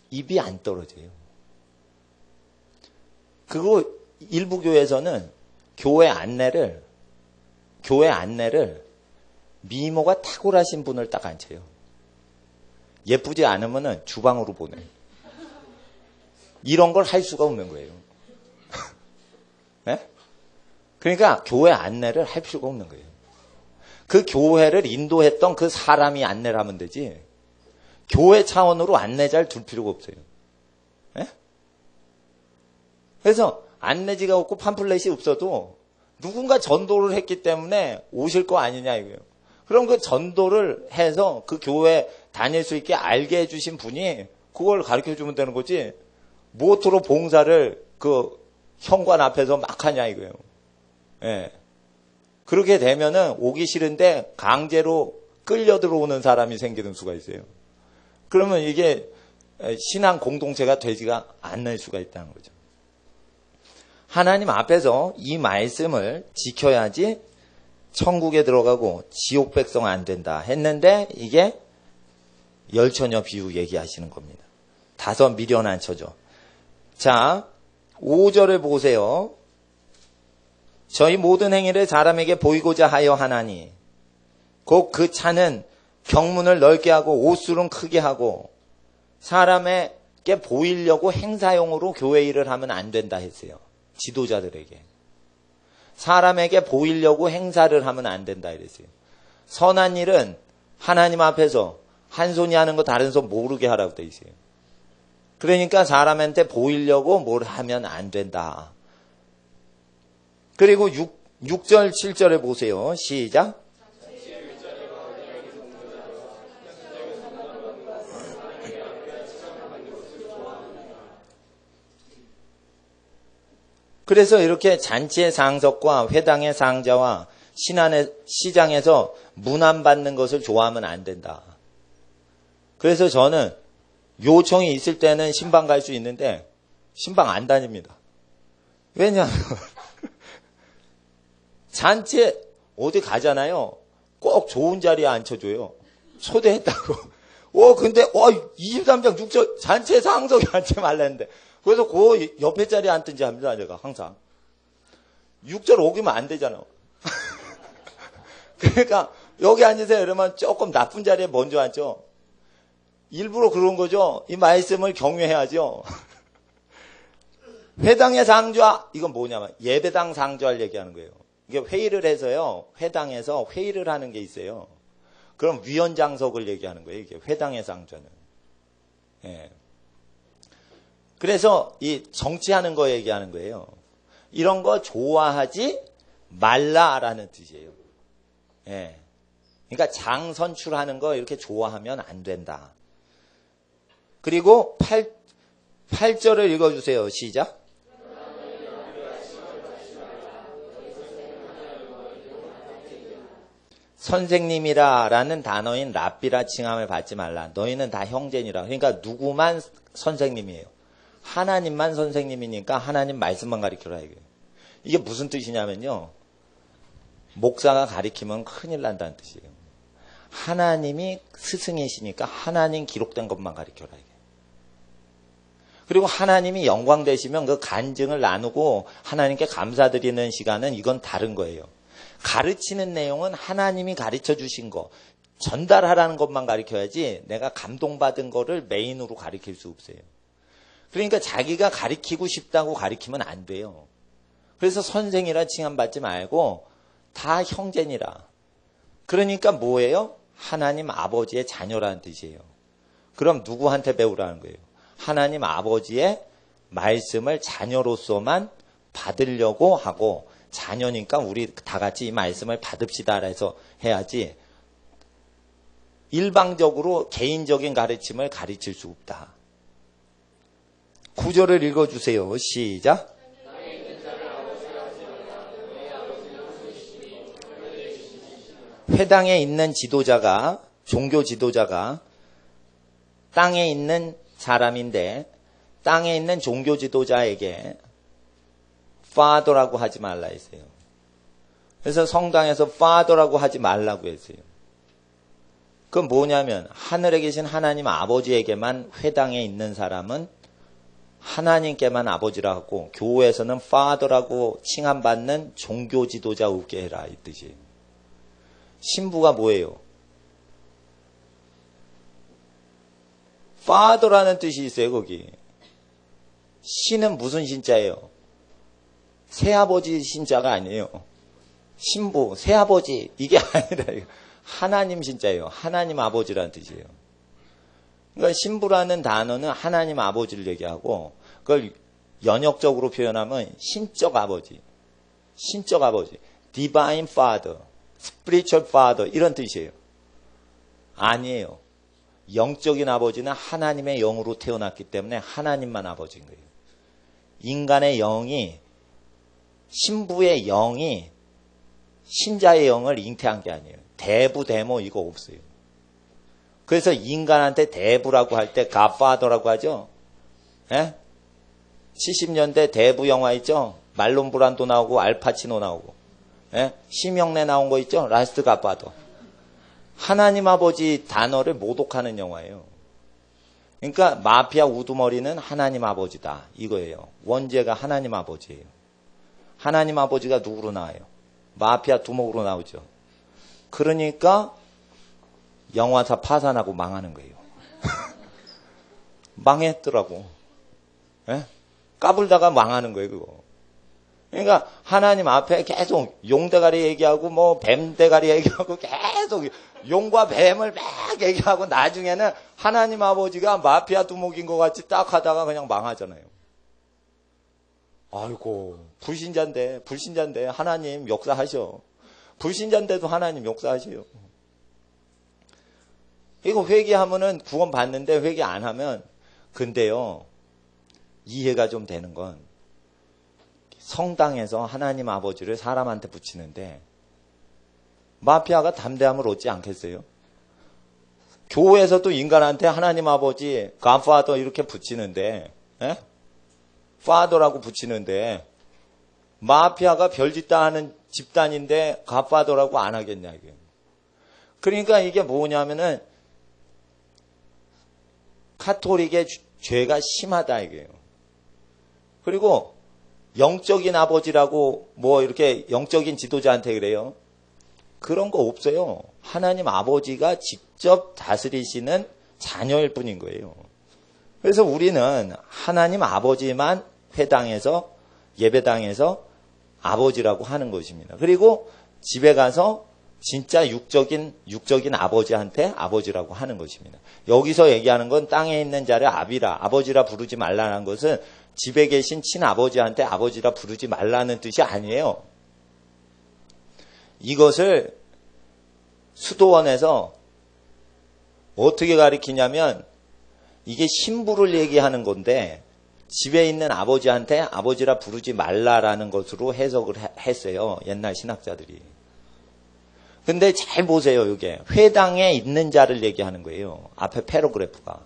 입이 안 떨어져요. 그리고 일부 교회에서는 교회 안내를 미모가 탁월하신 분을 딱 앉혀요. 예쁘지 않으면은 주방으로 보내요. 이런 걸 할 수가 없는 거예요. 네? 그러니까 교회 안내를 할 필요가 없는 거예요. 그 교회를 인도했던 그 사람이 안내를 하면 되지, 교회 차원으로 안내자를 둘 필요가 없어요. 네? 그래서 안내지가 없고 팜플렛이 없어도 누군가 전도를 했기 때문에 오실 거 아니냐 이거예요. 그럼 그 전도를 해서 그 교회 다닐 수 있게 알게 해주신 분이 그걸 가르쳐 주면 되는 거지, 무엇으로 봉사를 그 현관 앞에서 막 하냐 이거예요. 예. 그렇게 되면은 오기 싫은데 강제로 끌려 들어오는 사람이 생기는 수가 있어요. 그러면 이게 신앙 공동체가 되지가 않을 수가 있다는 거죠. 하나님 앞에서 이 말씀을 지켜야지 천국에 들어가고 지옥 백성 안 된다 했는데, 이게 열처녀 비유 얘기하시는 겁니다. 5 미련한 처죠. 자, 5절을 보세요. 저희 모든 행위를 사람에게 보이고자 하여 하나니 곧 그 차는 경문을 넓게 하고 옷술은 크게 하고 사람에게 보이려고 행사용으로 교회 일을 하면 안 된다 했어요. 지도자들에게. 사람에게 보이려고 행사를 하면 안 된다 이랬어요. 선한 일은 하나님 앞에서 한 손이 하는 거 다른 손 모르게 하라고 돼 있어요. 그러니까 사람한테 보이려고 뭘 하면 안 된다. 그리고 6절, 7절에 보세요. 시작. 그래서 이렇게 잔치의 상석과 회당의 상자와 신안의 시장에서 문안받는 것을 좋아하면 안 된다. 그래서 저는 요청이 있을 때는 신방 갈 수 있는데 신방 안 다닙니다. 왜냐하면 잔치에 어디 가잖아요. 꼭 좋은 자리에 앉혀줘요. 초대했다고. 근데 23장 6절 잔치에 상석에 앉지 말랬는데, 그래서 그 옆에 자리에 앉든지 합니다. 제가 항상 6절 오기면 안 되잖아. 그러니까 여기 앉으세요 이러면 조금 나쁜 자리에 먼저 앉죠. 일부러 그런 거죠. 이 말씀을 경외해야죠. 회당의 상좌, 이건 뭐냐면 예배당 상좌를 얘기하는 거예요. 이게 회의를 해서요, 회당에서 회의를 하는 게 있어요. 그럼 위원장석을 얘기하는 거예요. 이게 회당의 상좌는. 예. 그래서 이 정치하는 거 얘기하는 거예요. 이런 거 좋아하지 말라라는 뜻이에요. 예. 그러니까 장 선출하는 거 이렇게 좋아하면 안 된다. 그리고 8절을 읽어주세요. 시작. 선생님이라 라는 단어인 랍비라 칭함을 받지 말라. 너희는 다 형제니라. 그러니까 누구만 선생님이에요. 하나님만 선생님이니까 하나님 말씀만 가르쳐라 이거예요. 이게 무슨 뜻이냐면요. 목사가 가르치면 큰일 난다는 뜻이에요. 하나님이 스승이시니까 하나님 기록된 것만 가르쳐라 이게. 그리고 하나님이 영광 되시면 그 간증을 나누고 하나님께 감사드리는 시간은 이건 다른 거예요. 가르치는 내용은 하나님이 가르쳐 주신 거, 전달하라는 것만 가르쳐야지 내가 감동받은 거를 메인으로 가르칠 수 없어요. 그러니까 자기가 가르치고 싶다고 가르치면 안 돼요. 그래서 선생이라 칭함받지 말고 다 형제니라. 그러니까 뭐예요? 하나님 아버지의 자녀라는 뜻이에요. 그럼 누구한테 배우라는 거예요? 하나님 아버지의 말씀을 자녀로서만 받으려고 하고 자녀니까 우리 다 같이 이 말씀을 받읍시다 해서 해야지 일방적으로 개인적인 가르침을 가르칠 수 없다. 9절을 읽어주세요. 시작. 회당에 있는 지도자가, 종교 지도자가 땅에 있는 사람인데 땅에 있는 종교 지도자에게 Father라고 하지 말라 했어요. 그래서 성당에서 Father라고 하지 말라고 했어요. 그건 뭐냐면 하늘에 계신 하나님 아버지에게만 회당에 있는 사람은 하나님께만 아버지라 하고 교회에서는 Father라고 칭함받는 종교 지도자 없게 해라 이 뜻이에요. 신부가 뭐예요? Father라는 뜻이 있어요 거기. 신은 무슨 신자예요? 새아버지 신자가 아니에요. 신부, 새아버지 이게 아니라 하나님 신자예요. 하나님 아버지라는 뜻이에요. 그러니까 신부라는 단어는 하나님 아버지를 얘기하고 그걸 연역적으로 표현하면 신적 아버지, 신적 아버지, divine father, spiritual father 이런 뜻이에요. 아니에요. 영적인 아버지는 하나님의 영으로 태어났기 때문에 하나님만 아버지인 거예요. 인간의 영이 신부의 영이 신자의 영을 잉태한 게 아니에요. 대부 대모 이거 없어요. 그래서 인간한테 대부라고 할 때 갓파더라고 하죠. 예? 70년대 대부 영화 있죠. 말론 브란도 나오고 알파치노 나오고 예? 심형래 나온 거 있죠. 라스트 갓파더. 하나님 아버지 단어를 모독하는 영화예요. 그러니까 마피아 우두머리는 하나님 아버지다 이거예요. 원죄가 하나님 아버지예요. 하나님 아버지가 누구로 나와요? 마피아 두목으로 나오죠. 그러니까 영화사 파산하고 망하는 거예요. 망했더라고. 예? 까불다가 망하는 거예요 그거. 그러니까 하나님 앞에 계속 용대가리 얘기하고 뭐 뱀대가리 얘기하고 계속 용과 뱀을 막 얘기하고 나중에는 하나님 아버지가 마피아 두목인 것 같이 딱 하다가 그냥 망하잖아요. 아이고 불신자인데 하나님 역사하셔. 불신자인데도 하나님 역사하셔요. 이거 회개하면은 구원 받는데 회개 안 하면 근데요 이해가 좀 되는 건 성당에서 하나님 아버지를 사람한테 붙이는데 마피아가 담대함을 얻지 않겠어요? 교회에서도 인간한테 하나님 아버지, Godfather 이렇게 붙이는데, 예? Father라고 붙이는데, 마피아가 별짓다 하는 집단인데 Godfather라고 안 하겠냐 이게. 그러니까 이게 뭐냐면은 카톨릭의 죄가 심하다 이게요. 그리고 영적인 아버지라고 뭐 이렇게 영적인 지도자한테 그래요. 그런 거 없어요. 하나님 아버지가 직접 다스리시는 자녀일 뿐인 거예요. 그래서 우리는 하나님 아버지만 회당에서 예배당에서 아버지라고 하는 것입니다. 그리고 집에 가서 진짜 육적인 아버지한테 아버지라고 하는 것입니다. 여기서 얘기하는 건 땅에 있는 자를 아버지라 부르지 말라는 것은 집에 계신 친아버지한테 아버지라 부르지 말라는 뜻이 아니에요. 이것을 수도원에서 어떻게 가르치냐면 이게 신부를 얘기하는 건데 집에 있는 아버지한테 아버지라 부르지 말라라는 것으로 해석을 했어요. 옛날 신학자들이. 근데 잘 보세요. 이게 회당에 있는 자를 얘기하는 거예요. 앞에 패러그래프가.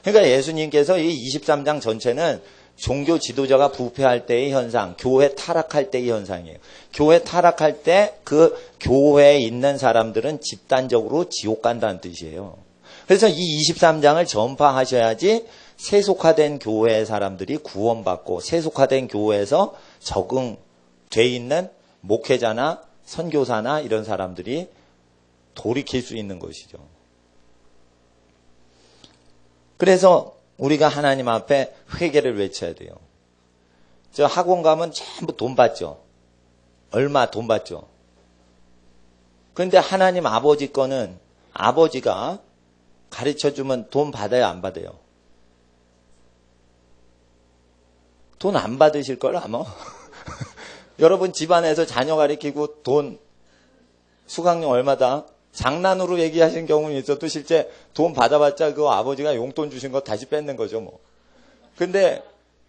그러니까 예수님께서 이 23장 전체는 종교 지도자가 부패할 때의 현상, 교회 타락할 때의 현상이에요. 교회 타락할 때 그 교회에 있는 사람들은 집단적으로 지옥 간다는 뜻이에요. 그래서 이 23장을 전파하셔야지 세속화된 교회의 사람들이 구원받고 세속화된 교회에서 적응돼 있는 목회자나 선교사나 이런 사람들이 돌이킬 수 있는 것이죠. 그래서 우리가 하나님 앞에 회개를 외쳐야 돼요. 저 학원 가면 전부 돈 받죠. 얼마 돈 받죠. 그런데 하나님 아버지 거는 아버지가 가르쳐주면 돈 받아요, 안 받아요? 돈 안 받으실 걸 아마? 여러분 집안에서 자녀 가르치고 돈 수강료 얼마다? 장난으로 얘기하신 경우는 있어도 실제 돈 받아봤자 그 아버지가 용돈 주신 거 다시 뺏는 거죠, 뭐. 근데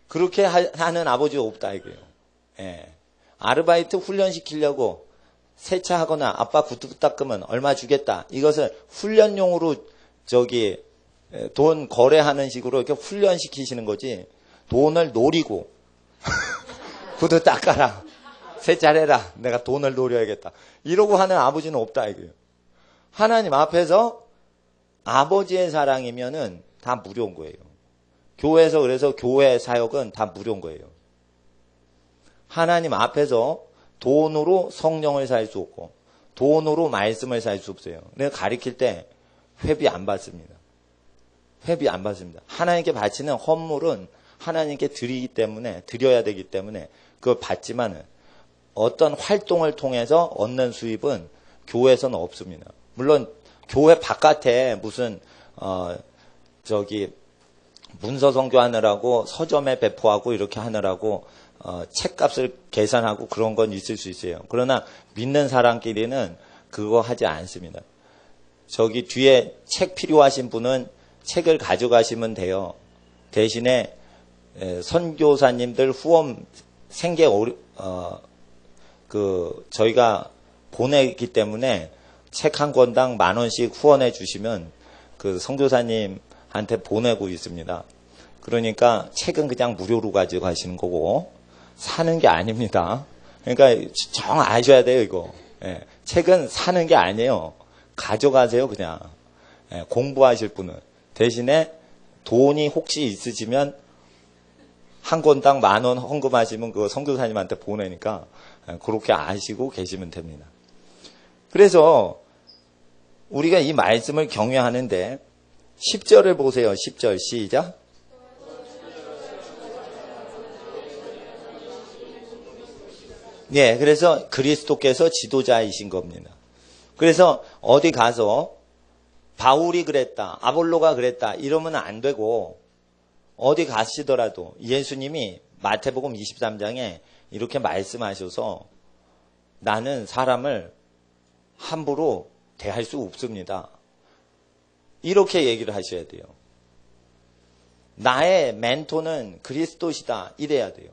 그렇게 하는 아버지가 없다 이거예요. 예. 아르바이트 훈련시키려고 세차하거나 아빠 구두 닦으면 얼마 주겠다. 이것을 훈련용으로 돈 거래하는 식으로 이렇게 훈련시키시는 거지. 돈을 노리고 구두 닦아라. 세차해라. 내가 돈을 노려야겠다. 이러고 하는 아버지는 없다 이거예요. 하나님 앞에서 아버지의 사랑이면은 다 무료인 거예요. 교회에서 그래서 교회 사역은 다 무료인 거예요. 하나님 앞에서 돈으로 성령을 살 수 없고 돈으로 말씀을 살 수 없어요. 내가 가르칠 때 회비 안 받습니다. 회비 안 받습니다. 하나님께 바치는 헌물은 하나님께 드려야 되기 때문에 그걸 받지만은 어떤 활동을 통해서 얻는 수입은 교회에서는 없습니다. 물론 교회 바깥에 무슨 문서 선교하느라고 서점에 배포하고 이렇게 하느라고 책값을 계산하고 그런 건 있을 수 있어요. 그러나 믿는 사람끼리는 그거 하지 않습니다. 뒤에 책 필요하신 분은 책을 가져가시면 돼요. 대신에 선교사님들 후원 생계 저희가 보내기 때문에 책 한 권당 10,000원씩 후원해 주시면 그 선교사님한테 보내고 있습니다. 그러니까 책은 그냥 무료로 가져가시는 거고 사는 게 아닙니다. 그러니까 정 아셔야 돼요, 이거. 예, 책은 사는 게 아니에요. 가져가세요, 그냥. 예, 공부하실 분은. 대신에 돈이 혹시 있으시면 한 권당 10,000원 헌금하시면 그거 선교사님한테 보내니까 그렇게 아시고 계시면 됩니다. 그래서 우리가 이 말씀을 경외하는데 10절을 보세요. 10절 시작. 네, 그래서 그리스도께서 지도자이신 겁니다. 그래서 어디 가서 바울이 그랬다, 아볼로가 그랬다 이러면 안 되고 어디 가시더라도 예수님이 마태복음 23장에 이렇게 말씀하셔서 나는 사람을 함부로 대할 수 없습니다. 이렇게 얘기를 하셔야 돼요. 나의 멘토는 그리스도시다 이래야 돼요.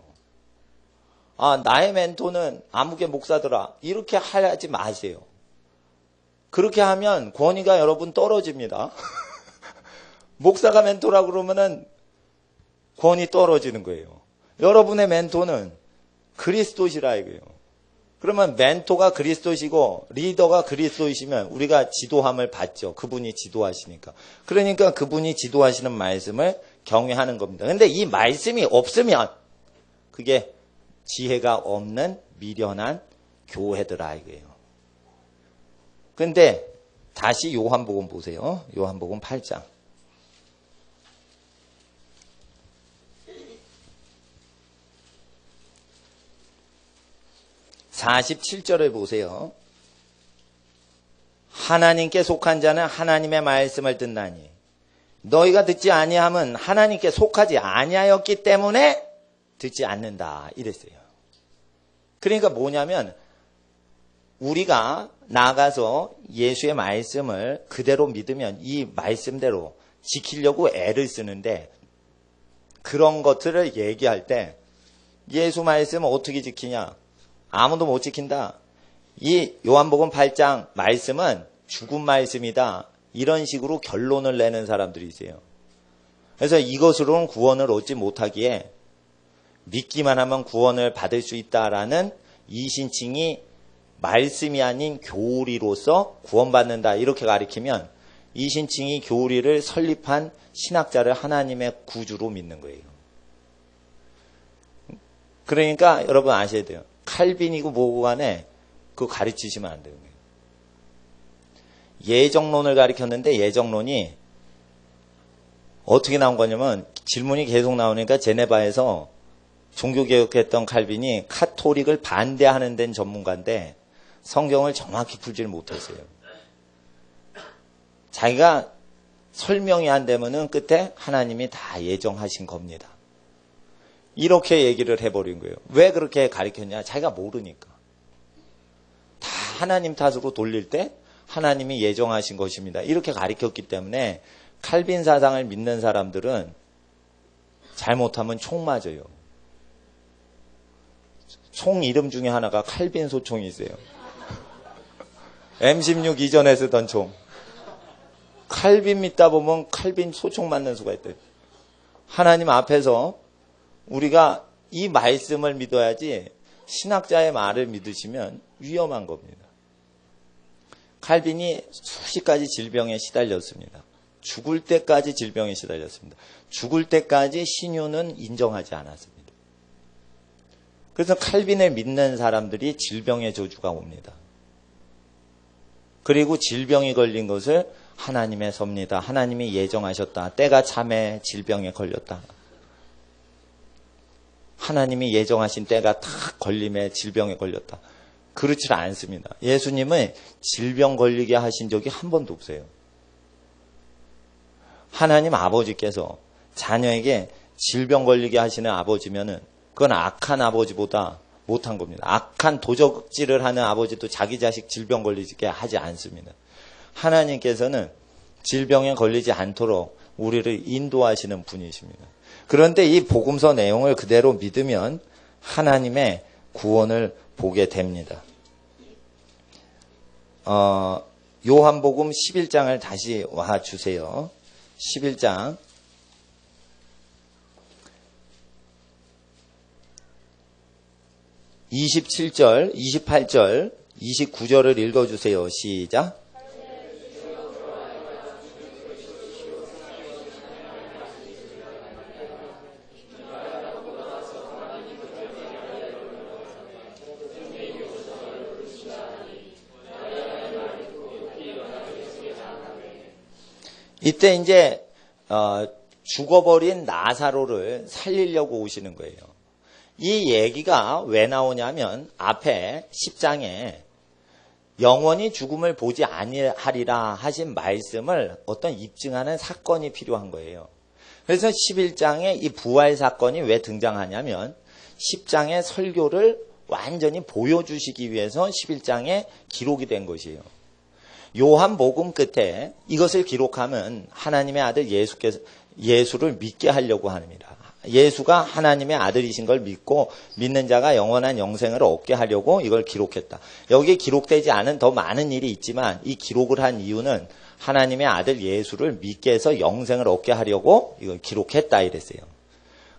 나의 멘토는 아무개 목사더라 이렇게 하지 마세요. 그렇게 하면 권위가 여러분 떨어집니다. 목사가 멘토라 그러면은 권위 떨어지는 거예요. 여러분의 멘토는 그리스도시라 이거예요. 그러면 멘토가 그리스도시고 리더가 그리스도이시면 우리가 지도함을 받죠. 그분이 지도하시니까. 그러니까 그분이 지도하시는 말씀을 경외하는 겁니다. 그런데 이 말씀이 없으면 그게 지혜가 없는 미련한 교회더라 이거예요. 그런데 다시 요한복음 보세요. 요한복음 8장. 47절을 보세요. 하나님께 속한 자는 하나님의 말씀을 듣나니 너희가 듣지 아니함은 하나님께 속하지 아니하였기 때문에 듣지 않는다 이랬어요. 그러니까 뭐냐면 우리가 나아가서 예수의 말씀을 그대로 믿으면 이 말씀대로 지키려고 애를 쓰는데, 그런 것들을 얘기할 때 예수 말씀을 어떻게 지키냐? 아무도 못 지킨다. 이 요한복음 8장 말씀은 죽은 말씀이다. 이런 식으로 결론을 내는 사람들이 있어요. 그래서 이것으로는 구원을 얻지 못하기에 믿기만 하면 구원을 받을 수 있다라는 이신칭이 말씀이 아닌 교리로서 구원받는다 이렇게 가리키면, 이신칭이 교리를 설립한 신학자를 하나님의 구주로 믿는 거예요. 그러니까 여러분 아셔야 돼요. 칼빈이고 뭐고 간에 그거 가르치시면 안 되는 거예요. 예정론을 가리켰는데 예정론이 어떻게 나온 거냐면, 질문이 계속 나오니까 제네바에서 종교개혁했던 칼빈이 카톨릭을 반대하는 데는 전문가인데 성경을 정확히 풀지를 못했어요. 자기가 설명이 안 되면은 끝에 하나님이 다 예정하신 겁니다. 이렇게 얘기를 해버린 거예요. 왜 그렇게 가르쳤냐? 자기가 모르니까. 다 하나님 탓으로 돌릴 때 하나님이 예정하신 것입니다. 이렇게 가르쳤기 때문에 칼빈 사상을 믿는 사람들은 잘못하면 총 맞아요. 총 이름 중에 하나가 칼빈 소총이 있어요. M16 이전에 쓰던 총. 칼빈 믿다 보면 칼빈 소총 맞는 수가 있대요. 하나님 앞에서 우리가 이 말씀을 믿어야지 신학자의 말을 믿으시면 위험한 겁니다. 칼빈이 수십 가지 질병에 시달렸습니다. 죽을 때까지 질병에 시달렸습니다. 죽을 때까지 신유는 인정하지 않았습니다. 그래서 칼빈을 믿는 사람들이 질병의 저주가 옵니다. 그리고 질병이 걸린 것을 하나님의 섭니다. 하나님이 예정하셨다. 때가 참에 질병에 걸렸다. 하나님이 예정하신 때가 딱 걸림에 질병에 걸렸다. 그렇지 않습니다. 예수님은 질병 걸리게 하신 적이 한 번도 없어요. 하나님 아버지께서 자녀에게 질병 걸리게 하시는 아버지면은 그건 악한 아버지보다 못한 겁니다. 악한 도적질을 하는 아버지도 자기 자식 질병 걸리게 하지 않습니다. 하나님께서는 질병에 걸리지 않도록 우리를 인도하시는 분이십니다. 그런데 이 복음서 내용을 그대로 믿으면 하나님의 구원을 보게 됩니다. 요한복음 11장을 다시 와주세요. 11장 27절, 28절, 29절을 읽어주세요. 시작. 이때 이제 죽어버린 나사로를 살리려고 오시는 거예요. 이 얘기가 왜 나오냐면 앞에 10장에 영원히 죽음을 보지 아니하리라 하신 말씀을 어떤 입증하는 사건이 필요한 거예요. 그래서 11장에 이 부활 사건이 왜 등장하냐면 10장의 설교를 완전히 보여주시기 위해서 11장에 기록이 된 것이에요. 요한복음 끝에 이것을 기록하면 하나님의 아들 예수를 믿게 하려고 합니다. 예수가 하나님의 아들이신 걸 믿고 믿는 자가 영원한 영생을 얻게 하려고 이걸 기록했다. 여기에 기록되지 않은 더 많은 일이 있지만 이 기록을 한 이유는 하나님의 아들 예수를 믿게 해서 영생을 얻게 하려고 이걸 기록했다 이랬어요.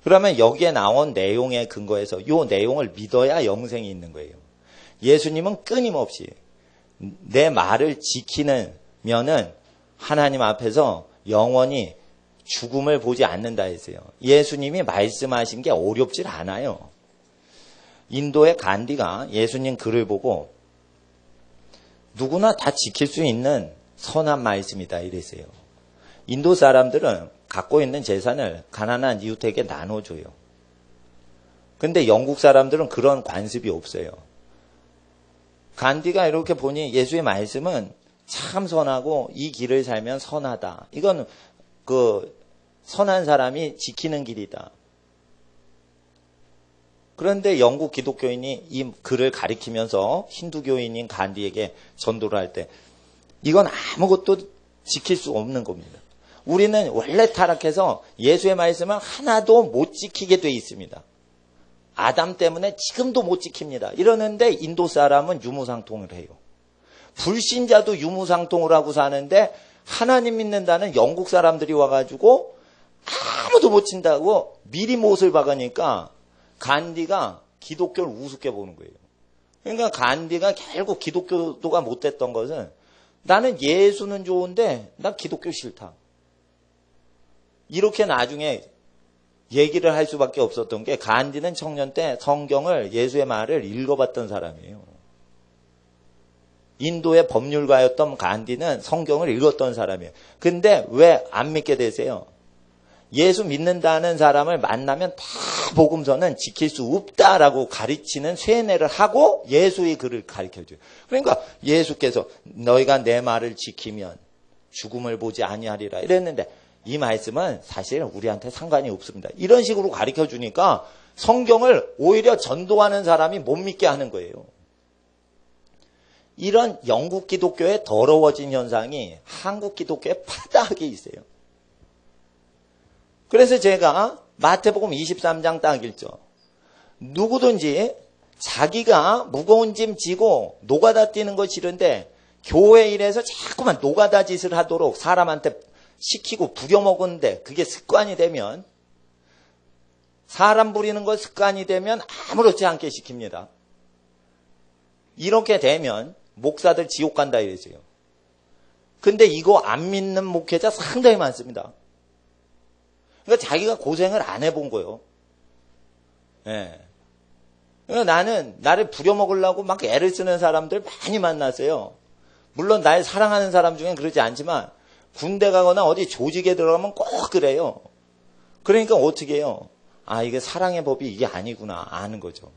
그러면 여기에 나온 내용에 근거해서 이 내용을 믿어야 영생이 있는 거예요. 예수님은 끊임없이 내 말을 지키면은 하나님 앞에서 영원히 죽음을 보지 않는다 했어요. 예수님이 말씀하신 게 어렵질 않아요. 인도의 간디가 예수님 글을 보고 누구나 다 지킬 수 있는 선한 말씀이다 이랬어요. 인도 사람들은 갖고 있는 재산을 가난한 이웃에게 나눠줘요. 근데 영국 사람들은 그런 관습이 없어요. 간디가 이렇게 보니 예수의 말씀은 참 선하고 이 길을 살면 선하다. 이건 선한 사람이 지키는 길이다. 그런데 영국 기독교인이 이 글을 가리키면서 힌두교인인 간디에게 전도를 할 때 이건 아무것도 지킬 수 없는 겁니다. 우리는 원래 타락해서 예수의 말씀을 하나도 못 지키게 돼 있습니다. 아담 때문에 지금도 못 지킵니다. 이러는데 인도 사람은 유무상통을 해요. 불신자도 유무상통을 하고 사는데 하나님 믿는다는 영국 사람들이 와가지고 아무도 못 친다고 미리 못을 박으니까 간디가 기독교를 우습게 보는 거예요. 그러니까 간디가 결국 기독교도가 못됐던 것은 나는 예수는 좋은데 나 기독교 싫다. 이렇게 나중에 얘기를 할 수밖에 없었던 게 간디는 청년 때 성경을 예수의 말을 읽어봤던 사람이에요. 인도의 법률가였던 간디는 성경을 읽었던 사람이에요. 근데 왜 안 믿게 되세요? 예수 믿는다는 사람을 만나면 다 복음서는 지킬 수 없다라고 가르치는 쇠뇌를 하고 예수의 글을 가르쳐줘요. 그러니까 예수께서 너희가 내 말을 지키면 죽음을 보지 아니하리라 이랬는데 이 말씀은 사실 우리한테 상관이 없습니다. 이런 식으로 가르쳐주니까 성경을 오히려 전도하는 사람이 못 믿게 하는 거예요. 이런 영국 기독교의 더러워진 현상이 한국 기독교에 파다하게 있어요. 그래서 제가 마태복음 23장 딱 읽죠. 누구든지 자기가 무거운 짐 지고 노가다 뛰는 거 싫은데 교회 일에서 자꾸만 노가다 짓을 하도록 사람한테 시키고 부려먹는데 그게 습관이 되면 사람 부리는 거 습관이 되면 아무렇지 않게 시킵니다. 이렇게 되면 목사들 지옥 간다 이랬어요. 근데 이거 안 믿는 목회자 상당히 많습니다. 그러니까 자기가 고생을 안 해본 거예요. 예. 그러니까 나는 나를 부려먹으려고 막 애를 쓰는 사람들 많이 만났어요. 물론 날 사랑하는 사람 중엔 그러지 않지만 군대 가거나 어디 조직에 들어가면 꼭 그래요. 그러니까 어떻게 해요? 아, 이게 사랑의 법이 이게 아니구나 아는 거죠.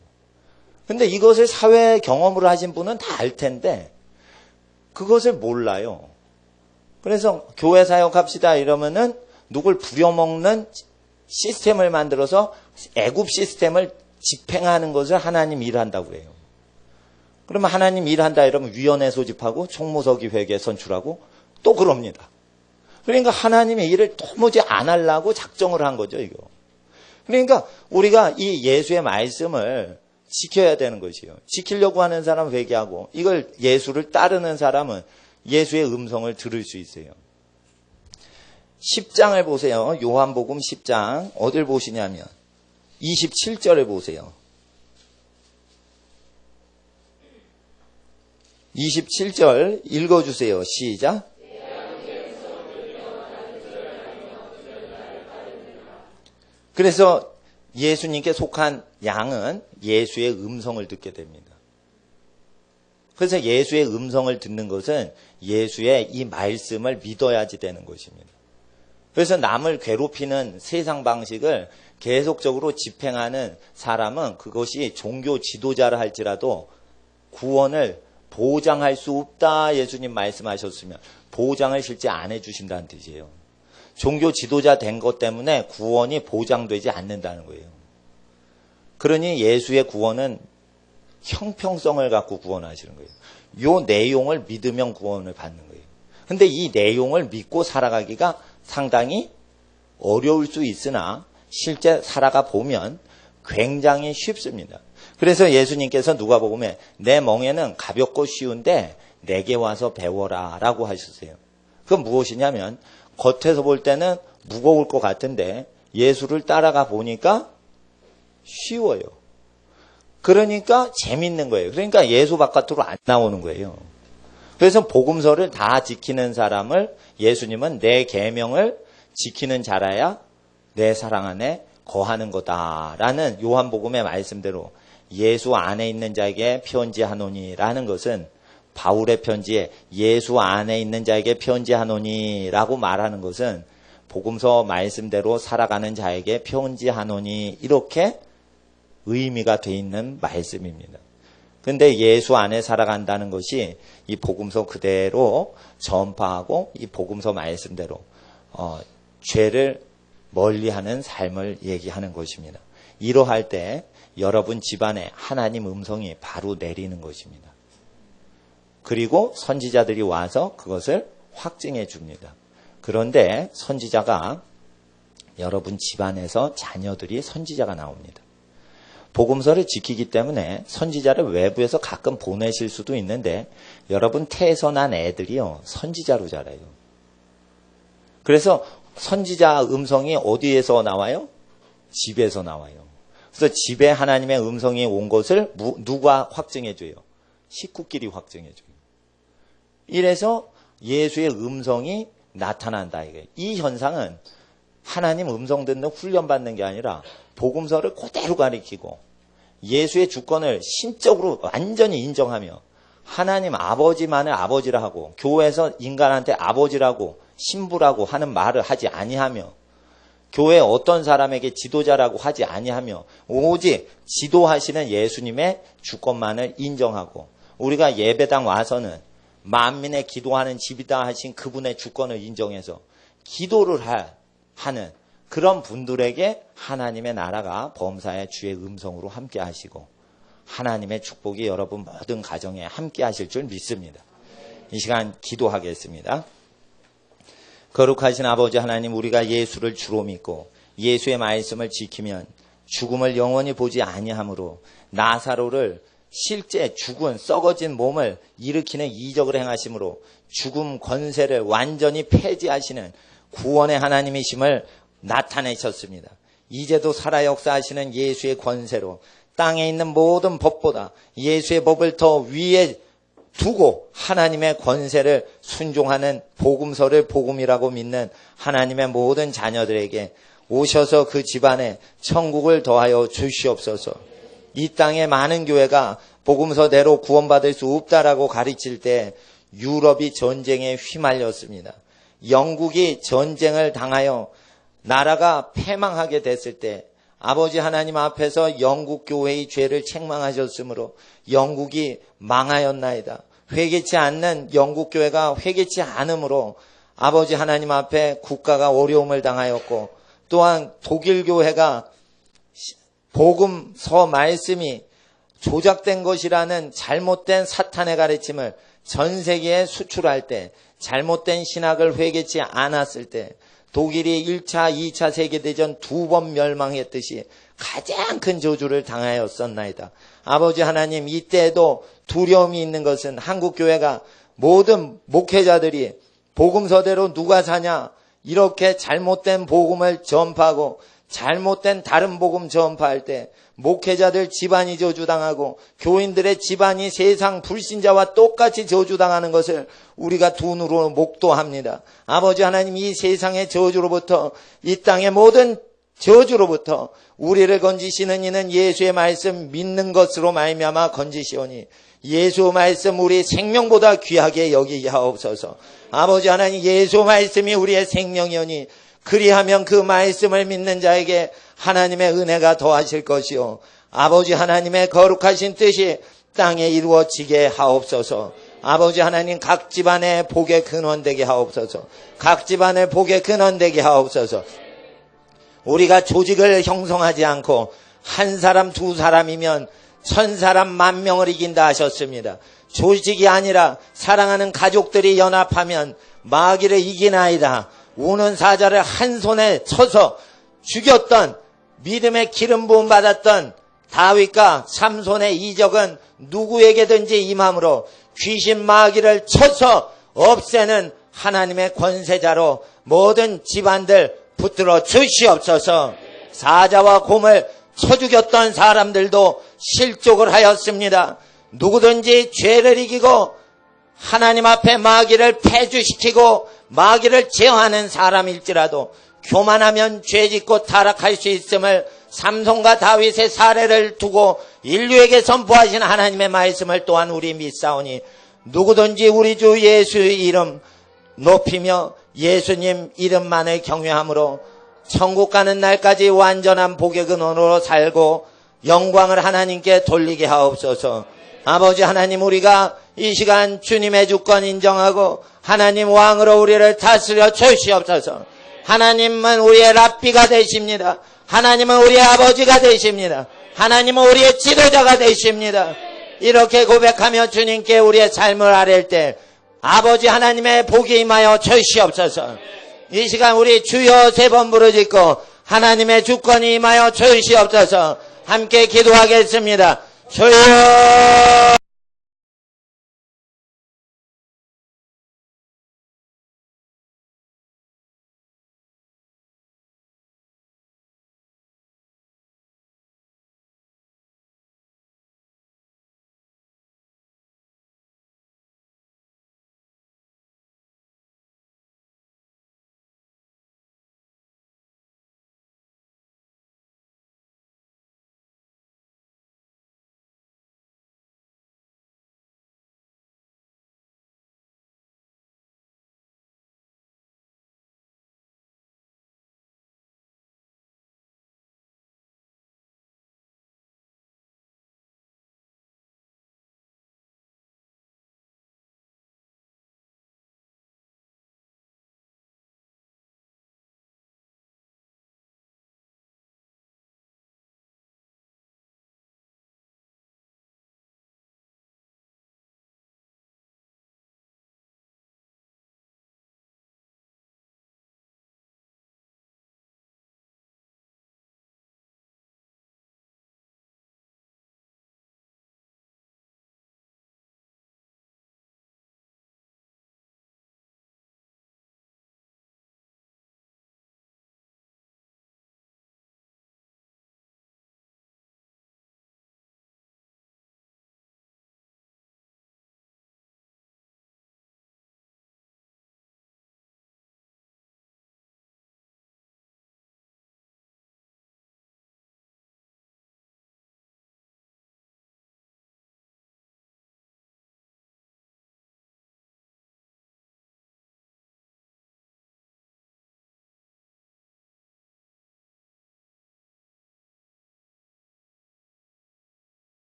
근데 이것을 사회 경험으로 하신 분은 다 알 텐데 그것을 몰라요. 그래서 교회 사역합시다 이러면은 누굴 부려먹는 시스템을 만들어서 애굽 시스템을 집행하는 것을 하나님 일한다고 해요. 그러면 하나님 일한다 이러면 위원회 소집하고 총무서기 회계 선출하고 또 그럽니다. 그러니까 하나님의 일을 도무지 안 하려고 작정을 한 거죠, 이거. 그러니까 우리가 이 예수의 말씀을 지켜야 되는 것이에요. 지키려고 하는 사람은 회개하고 이걸 예수를 따르는 사람은 예수의 음성을 들을 수 있어요. 10장을 보세요. 요한복음 10장. 어딜 보시냐면 27절을 보세요. 27절 읽어주세요. 시작. 그래서 예수님께 속한 양은 예수의 음성을 듣게 됩니다. 그래서 예수의 음성을 듣는 것은 예수의 이 말씀을 믿어야지 되는 것입니다. 그래서 남을 괴롭히는 세상 방식을 계속적으로 집행하는 사람은 그것이 종교 지도자를 할지라도 구원을 보장할 수 없다 예수님 말씀하셨으면 보장을 실제 안 해주신다는 뜻이에요. 종교 지도자 된 것 때문에 구원이 보장되지 않는다는 거예요. 그러니 예수의 구원은 형평성을 갖고 구원하시는 거예요. 이 내용을 믿으면 구원을 받는 거예요. 근데 이 내용을 믿고 살아가기가 상당히 어려울 수 있으나 실제 살아가 보면 굉장히 쉽습니다. 그래서 예수님께서 누가복음에 내 멍에는 가볍고 쉬운데 내게 와서 배워라 라고 하셨어요. 그건 무엇이냐면 겉에서 볼 때는 무거울 것 같은데 예수를 따라가 보니까 쉬워요. 그러니까 재밌는 거예요. 그러니까 예수 바깥으로 안 나오는 거예요. 그래서 복음서를 다 지키는 사람을 예수님은 내 계명을 지키는 자라야 내 사랑 안에 거하는 거다라는 요한복음의 말씀대로 예수 안에 있는 자에게 편지하노니라는 것은 바울의 편지에 예수 안에 있는 자에게 편지하노니라고 말하는 것은 복음서 말씀대로 살아가는 자에게 편지하노니 이렇게 의미가 돼 있는 말씀입니다. 근데 예수 안에 살아간다는 것이 이 복음서 그대로 전파하고 이 복음서 말씀대로 죄를 멀리하는 삶을 얘기하는 것입니다. 이러할 때 여러분 집안에 하나님 음성이 바로 내리는 것입니다. 그리고 선지자들이 와서 그것을 확증해 줍니다. 그런데 선지자가 여러분 집안에서 자녀들이 선지자가 나옵니다. 복음서를 지키기 때문에 선지자를 외부에서 가끔 보내실 수도 있는데 여러분 태에서 난 애들이요 선지자로 자라요. 그래서 선지자 음성이 어디에서 나와요? 집에서 나와요. 그래서 집에 하나님의 음성이 온 것을 누가 확증해줘요? 식구끼리 확증해줘요. 이래서 예수의 음성이 나타난다. 이 현상은 하나님 음성 듣는 훈련받는 게 아니라 복음서를 그대로 가리키고 예수의 주권을 신적으로 완전히 인정하며 하나님 아버지만을 아버지라 하고 교회에서 인간한테 아버지라고 신부라고 하는 말을 하지 아니하며 교회 어떤 사람에게 지도자라고 하지 아니하며 오직 지도하시는 예수님의 주권만을 인정하고 우리가 예배당 와서는 만민의 기도하는 집이다 하신 그분의 주권을 인정해서 기도를 하는 그런 분들에게 하나님의 나라가 범사의 주의 음성으로 함께 하시고 하나님의 축복이 여러분 모든 가정에 함께 하실 줄 믿습니다. 이 시간 기도하겠습니다. 거룩하신 아버지 하나님, 우리가 예수를 주로 믿고 예수의 말씀을 지키면 죽음을 영원히 보지 아니하므로 나사로를 실제 죽은 썩어진 몸을 일으키는 이적을 행하심으로 죽음 권세를 완전히 폐지하시는 구원의 하나님이심을 나타내셨습니다. 이제도 살아 역사하시는 예수의 권세로 땅에 있는 모든 법보다 예수의 법을 더 위에 두고 하나님의 권세를 순종하는 복음서를 복음이라고 믿는 하나님의 모든 자녀들에게 오셔서 그 집안에 천국을 더하여 주시옵소서. 이 땅의 많은 교회가 복음서대로 구원받을 수 없다라고 가르칠 때 유럽이 전쟁에 휘말렸습니다. 영국이 전쟁을 당하여 나라가 패망하게 됐을 때 아버지 하나님 앞에서 영국 교회의 죄를 책망하셨으므로 영국이 망하였나이다. 회개치 않는 영국 교회가 회개치 않으므로 아버지 하나님 앞에 국가가 어려움을 당하였고 또한 독일 교회가 복음서 말씀이 조작된 것이라는 잘못된 사탄의 가르침을 전 세계에 수출할 때 잘못된 신학을 회개치 않았을 때 독일이 1차, 2차 세계대전 2번 멸망했듯이 가장 큰 저주를 당하였었나이다. 아버지 하나님, 이때에도 두려움이 있는 것은 한국교회가 모든 목회자들이 복음서대로 누가 사냐 이렇게 잘못된 복음을 전파하고 잘못된 다른 복음 전파할 때 목회자들 집안이 저주당하고 교인들의 집안이 세상 불신자와 똑같이 저주당하는 것을 우리가 두 눈으로 목도합니다. 아버지 하나님, 이 세상의 저주로부터 이 땅의 모든 저주로부터 우리를 건지시는 이는 예수의 말씀 믿는 것으로 말미암아 건지시오니 예수 말씀 우리 생명보다 귀하게 여기게 하옵소서. 아버지 하나님, 예수 말씀이 우리의 생명이오니 그리하면 그 말씀을 믿는 자에게 하나님의 은혜가 더하실 것이요 아버지 하나님의 거룩하신 뜻이 땅에 이루어지게 하옵소서. 아버지 하나님, 각 집안의 복의 근원 되게 하옵소서. 각 집안의 복의 근원 되게 하옵소서. 우리가 조직을 형성하지 않고 한 사람 두 사람이면 1000사람 10,000명을 이긴다 하셨습니다. 조직이 아니라 사랑하는 가족들이 연합하면 마귀를 이기나이다. 우는 사자를 한 손에 쳐서 죽였던 믿음의 기름 부음 받았던 다윗과 삼손의 이적은 누구에게든지 임함으로 귀신 마귀를 쳐서 없애는 하나님의 권세자로 모든 집안들 붙들어 주시옵소서. 사자와 곰을 쳐 죽였던 사람들도 실족을 하였습니다. 누구든지 죄를 이기고 하나님 앞에 마귀를 폐주시키고 마귀를 제어하는 사람일지라도 교만하면 죄짓고 타락할 수 있음을 삼손과 다윗의 사례를 두고 인류에게 선포하신 하나님의 말씀을 또한 우리 믿사오니 누구든지 우리 주 예수의 이름 높이며 예수님 이름만을 경외함으로 천국 가는 날까지 완전한 복의 근원으로 살고 영광을 하나님께 돌리게 하옵소서. 아버지 하나님, 우리가 이 시간 주님의 주권 인정하고 하나님 왕으로 우리를 다스려 주시옵소서. 하나님은 우리의 랍비가 되십니다. 하나님은 우리의 아버지가 되십니다. 하나님은 우리의 지도자가 되십니다. 이렇게 고백하며 주님께 우리의 삶을 아뢰 때 아버지 하나님의 복이 임하여 주시옵소서. 이 시간 우리 주여 3번 부르짖고 하나님의 주권이 임하여 주시옵소서. 함께 기도하겠습니다. 주여